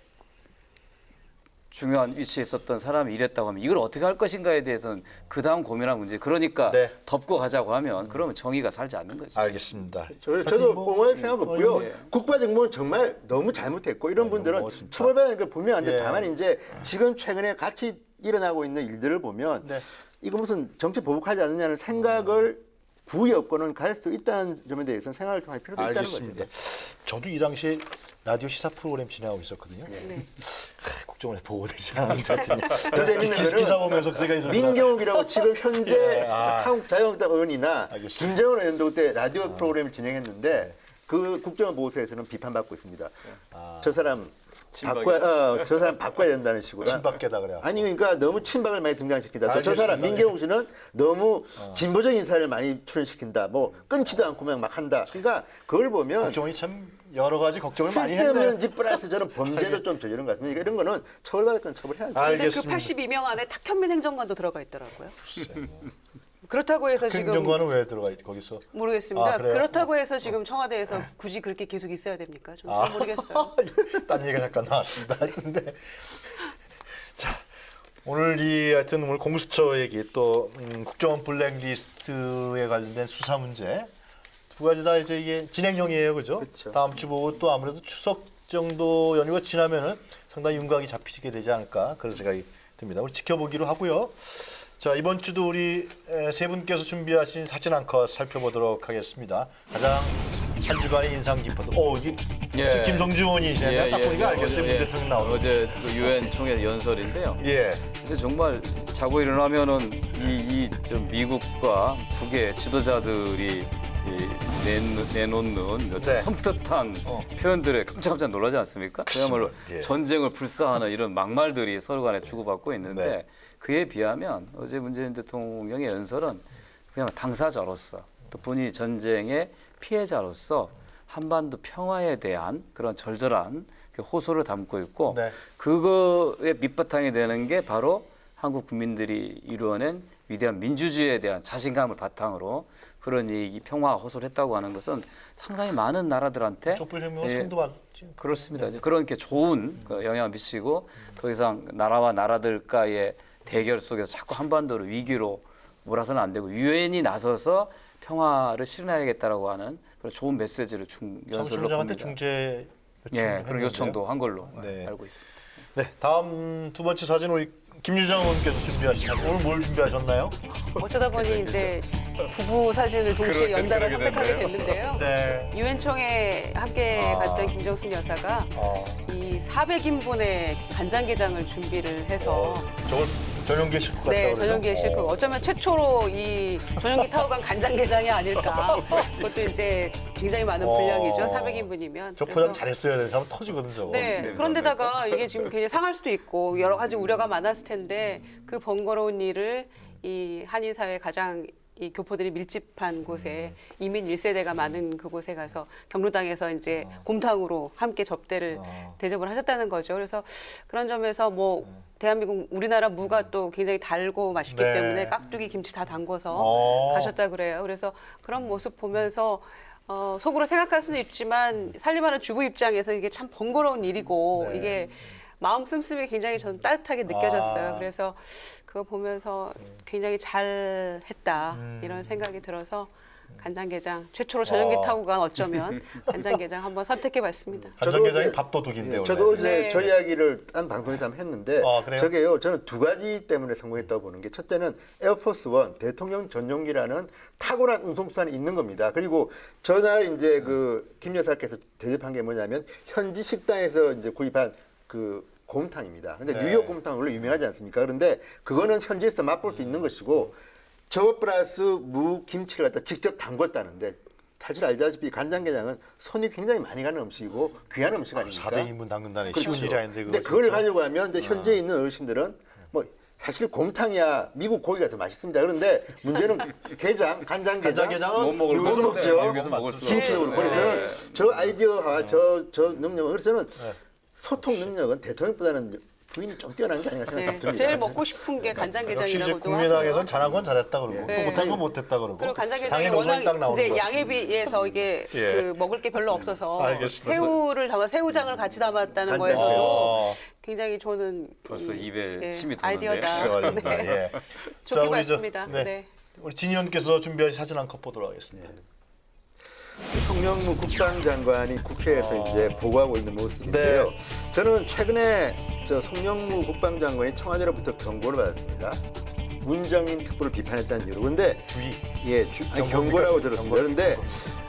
중요한 위치에 있었던 사람이 이랬다고 하면 이걸 어떻게 할 것인가에 대해서는 그 다음 고민할 문제. 그러니까 네. 덮고 가자고 하면 그러면 정의가 살지 않는 거죠. 알겠습니다. 저도 옹호할 생각 없고요. 예. 국가정보는 정말 너무 잘못했고 이런 분들은 처벌받는 걸 보면 안 돼. 예. 다만 이제 지금 최근에 같이 일어나고 있는 일들을 보면 네. 이거 무슨 정치 보복하지 않느냐는 생각을 구의 없고는 갈 수 있다는 점에 대해서는 생각을 좀 할 필요도 있다는 알겠습니다. 거죠. 저도 이 당시에 라디오 시사 프로그램 진행하고 있었거든요. 네. 국정원에 보고되지 않은 것 같은데. 더 재밌는 기사 거는 보면서 제가 이러다가 민경욱이라고 지금 현재 예, 한국 자유한국당 의원이나 알겠습니다. 김정은 의원도 그때 라디오 프로그램을 진행했는데 그 국정원 보고서에서는 비판받고 있습니다. 저 사람 저 사람 바꿔야 된다는 식으로. 친박계다 그래요. 아니 그러니까 너무 친박을 많이 등장시킨다. 또 저 알겠습니다. 사람 민경욱 씨는 너무 진보적 인사를 많이 출연시킨다. 뭐 끊지도 않고 그냥 막 한다. 그러니까 그걸 보면 국정원이 참 여러 가지 걱정을 많이 했네요. 쓸데없는 짓 플러스 저는 범죄도 좀 저지른 것 같습니다. 그러니까 이런 거는 처벌받을 건 처벌해야죠. 근데 그 알겠습니다. 82명 안에 탁현민 행정관도 들어가 있더라고요. 그렇다고 해서 지금 행정관은 왜 들어가 있 거기서? 모르겠습니다. 아, 그래요? 그렇다고 해서 지금 청와대에서 굳이 그렇게 계속 있어야 됩니까? 좀 아. 모르겠어요. 딴 얘기가 잠깐 나왔습니다. 근데 자 오늘 하여튼 오늘 공수처 얘기 또 국정원 블랙리스트에 관련된 수사 문제 두 가지 다 이제 이게 진행형이에요, 그죠? 그렇죠. 다음 주 보고 또 아무래도 추석 정도 연휴가 지나면은 상당히 윤곽이 잡히게 되지 않을까 그런 생각이 듭니다. 우리 지켜보기로 하고요. 자 이번 주도 우리 세 분께서 준비하신 사진 한 컷 살펴보도록 하겠습니다. 가장 한 주간의 인상 깊었던. 이게 예. 김성주 의원이시네요. 딱 보니까 알겠어요. 문 대통령 나오는. 어제 그 유엔 총회 연설인데요. 예. 그래서 정말 자고 일어나면은 좀 미국과 북의 지도자들이 내놓는 어떤 네. 섬뜩한 표현들에 깜짝깜짝 놀라지 않습니까? 그야말로 예. 전쟁을 불사하는 이런 막말들이 서로 간에 주고받고 있는데 네. 그에 비하면 어제 문재인 대통령의 연설은 그냥 당사자로서 또 본인이 전쟁의 피해자로서 한반도 평화에 대한 그런 절절한 그 호소를 담고 있고 네. 그거의 밑바탕이 되는 게 바로 한국 국민들이 이루어낸 위대한 민주주의에 대한 자신감을 바탕으로 그런 이 평화 호소를 했다고 하는 것은 상당히 많은 나라들한테 촛불혁명은 예, 상도 받지. 그렇습니다. 이제 그런 게 좋은 그 영향을 미치고 더 이상 나라와 나라들과의 대결 속에서 자꾸 한반도를 위기로 몰아서는 안 되고 유엔이 나서서 평화를 실현해야겠다라고 하는 그런 좋은 메시지를 연설로 정수장한테 봅니다. 중재 요청. 예, 그런 요청도 한 걸로 네. 알고 있습니다. 네, 다음 두 번째 사진 우리 김유정 의원께서 준비하신 사진. 오늘 뭘 준비하셨나요? 어쩌다 보니 이제 부부 사진을 동시에 연달아 선택하게 됐는데요. 네. 유엔총회 함께 갔던 김정숙 여사가 이 400인분의 간장게장을 준비를 해서 저걸 전용기에 싣고 갔다 네, 그러죠? 전용기에 싣고 어쩌면 최초로 이 전용기 타고 간 간장게장이 아닐까. 그것도 이제 굉장히 많은 분량이죠. 400인분이면. 저 포장 잘했어야 돼. 잘못 터지거든 저거. 네. 그런데다가 이게 지금 굉장히 상할 수도 있고 여러 가지 우려가 많았을 텐데 그 번거로운 일을 이 한인 사회 가장 이 교포들이 밀집한 곳에 이민 1세대가 많은 그곳에 가서 경로당에서 이제 곰탕으로 함께 접대를 대접을 하셨다는 거죠. 그래서 그런 점에서 뭐 대한민국 우리나라 무가 또 굉장히 달고 맛있기 네. 때문에 깍두기 김치 다 담궈서 가셨다 그래요. 그래서 그런 모습 보면서 속으로 생각할 수는 있지만 살림하는 주부 입장에서 이게 참 번거로운 일이고 이게 마음 씀씀이 굉장히 저는 따뜻하게 느껴졌어요. 그래서 그거 보면서 굉장히 잘했다 이런 생각이 들어서 간장게장 최초로 전용기 타고 간 어쩌면 간장게장 한번 선택해봤습니다. 간장게장이 밥도둑인데 원래. 저도 어제 네. 저 이야기를 딴 방송에서 한번 했는데 그래요? 저게요. 저는 두 가지 때문에 성공했다고 보는 게 첫째는 에어포스 원 대통령 전용기라는 탁월한 운송수단이 있는 겁니다. 그리고 전날 이제 그 김 여사께서 대접한 게 뭐냐면 현지 식당에서 이제 구입한 그 곰탕입니다. 근데 네. 뉴욕 곰탕은 원래 유명하지 않습니까? 그런데 그거는 현지에서 맛볼 수 있는 것이고 저것 플러스 무, 김치를 갖다 직접 담궜다는데 사실 알다시피 간장게장은 손이 굉장히 많이 가는 음식이고 귀한 음식 아닙니까? 400인분 담근다는 쉬운 일이 아닌데 그거 근데 그걸 진짜. 가지고 하면 이제 현지에 있는 어르신들은 뭐 사실 곰탕이야 미국 고기가 더 맛있습니다. 그런데 문제는 게장, 간장게장 간장게장은 못 먹을 못 것 먹죠. 같아요. 여기서 먹을 수가 김치도 없죠. 그렇고 그래서 저는 저 아이디어와 저 능력은 그래서 저는 네. 소통 능력은 대통령보다는 부인이 좀 뛰어난 게 아닌가 생각이 네, 듭니다. 제일 먹고 싶은 게 역시 이제 간장게장이라고도 국민의당에서는 하고요. 잘한 건 잘했다 그러고 네. 또 못한 건 못했다 그러고 그리고 간장게장이 당의 노선이 딱 워낙 나오는 이제 거지. 양에 비해서 이게 예. 그 먹을 게 별로 없어서 알겠습니다. 새우를 담아 새우장을 같이 담았다는 간장. 거에서도 굉장히 저는 벌써 이- 입에 예, 침이 도는데. 아이디어다. 네. 예. 좋게 우리 봤습니다. 네. 네. 우리 진 의원께서 준비한 사진 한 컷 보도록 하겠습니다. 송영무 국방장관이 국회에서 이제 보고하고 있는 모습인데요. 저는 최근에 저 송영무 국방장관이 청와대로부터 경고를 받았습니다. 문정인 특보를 비판했다는 이유로. 그런데 주의. 아니, 경고라고 들었습니다. 경고. 그런데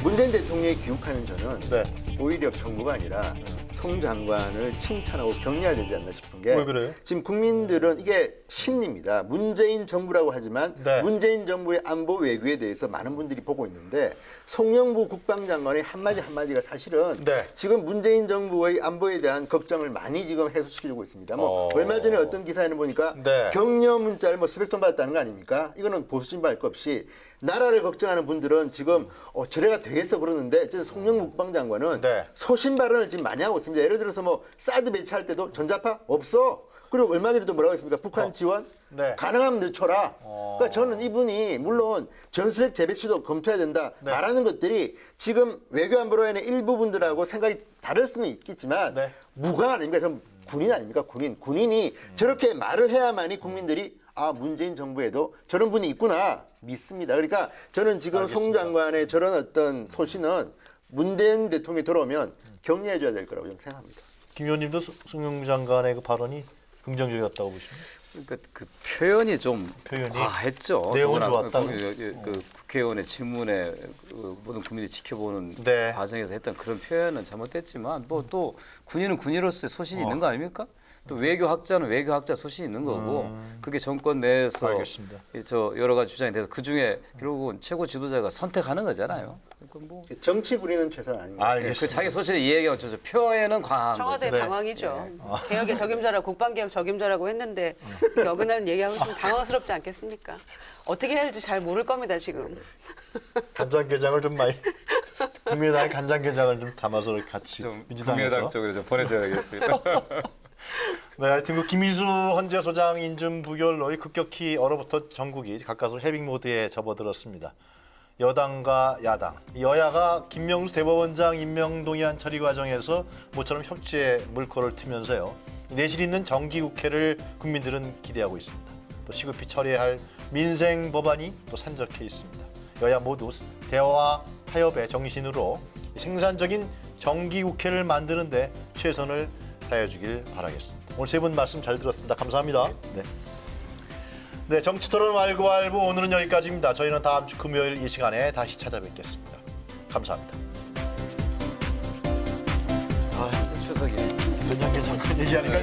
문재인 대통령이 귀국하는 저는 네. 오히려 경고가 아니라 송 장관을 칭찬하고 격려해야 되지 않나 싶은 게 왜 그래요? 지금 국민들은 이게 심리입니다. 문재인 정부라고 하지만 네. 문재인 정부의 안보 외교에 대해서 많은 분들이 보고 있는데 송영무 국방장관의 한마디 한마디가 사실은 네. 지금 문재인 정부의 안보에 대한 걱정을 많이 지금 해소시키려고 있습니다. 뭐 얼마 전에 어떤 기사에는 보니까 네. 격려 문자를 뭐 수백 통 받았다는 거 아닙니까? 이거는 보수 진보할 것 없이 나라를 걱정하는 분들은 지금 저래가 되겠어 그러는데 어쨌든 송영무 국방장관은 네. 소신 발언을 지금 많이 하고 있습니다. 예를 들어서 뭐 사드 배치할 때도 전자파 없어. 그리고 얼마 전에도 뭐라고 했습니까? 북한 지원 네. 가능하면 늦춰라. 그러니까 저는 이분이 물론 전술핵 재배치도 검토해야 된다 네. 말하는 것들이 지금 외교안보로인의 일부분들하고 생각이 다를 수는 있겠지만 네. 무관 아닙니까? 전 군인 아닙니까? 군인이 저렇게 말을 해야만이 국민들이 아 문재인 정부에도 저런 분이 있구나 믿습니다. 그러니까 저는 지금 송 알겠습니다. 장관의 저런 어떤 소신은 문재인 대통령이 돌아오면 격려해줘야 될 거라고 저는 생각합니다. 김 의원님도 송영무 장관의 그 발언이 긍정적이었다고 보십니까? 그러니까 그 표현이 좀 표현이? 과했죠. 내용은 더구나 좋았다. 그 국회의원의 질문에 그 모든 국민이 지켜보는 네. 과정에서 했던 그런 표현은 잘못됐지만 뭐 또 군인은 군인으로서의 소신이 있는 거 아닙니까? 또 외교학자는 외교학자 소신이 있는 거고 그게 정권 내에서 알겠습니다. 저 여러 가지 주장이 돼서 그 중에 결국은 최고 지도자가 선택하는 거잖아요. 그러니까 뭐 정치 군인은 최선 아닌가. 그 알겠습니다. 자기 소신을 이야기하고 저 표현은 과한 청와대 거죠. 당황이죠. 개혁의 적임자라 국방개혁 적임자라고 했는데 이렇게 어긋나는 얘기하고 있으면 당황스럽지 않겠습니까? 어떻게 해야 할지 잘 모를 겁니다 지금. 간장게장을 좀 많이 국민의당의 간장게장을 좀 담아서 같이 좀 민주당에서 국민의당 쪽으로 좀 보내줘야겠습니다. 네, 하여튼 그 김희수 헌재 소장 인준 부결로 급격히 얼어붙은 전국이 가까스로 해빙 모드에 접어들었습니다. 여당과 야당, 여야가 김명수 대법원장 임명 동의안 처리 과정에서 모처럼 협치의 물꼬를 트면서요. 내실 있는 정기국회를 국민들은 기대하고 있습니다. 또 시급히 처리해야 할 민생 법안이 또 산적해 있습니다. 여야 모두 대화 타협의 정신으로 생산적인 정기국회를 만드는 데 최선을 다해주길 바라겠습니다. 오늘 세 분 말씀 잘 들었습니다. 감사합니다. 네, 정치토론 왈가왈부 오늘은 여기까지입니다. 저희는 다음 주 금요일 이 시간에 다시 찾아뵙겠습니다. 감사합니다. 추석이 전략계 잠깐 얘기하니까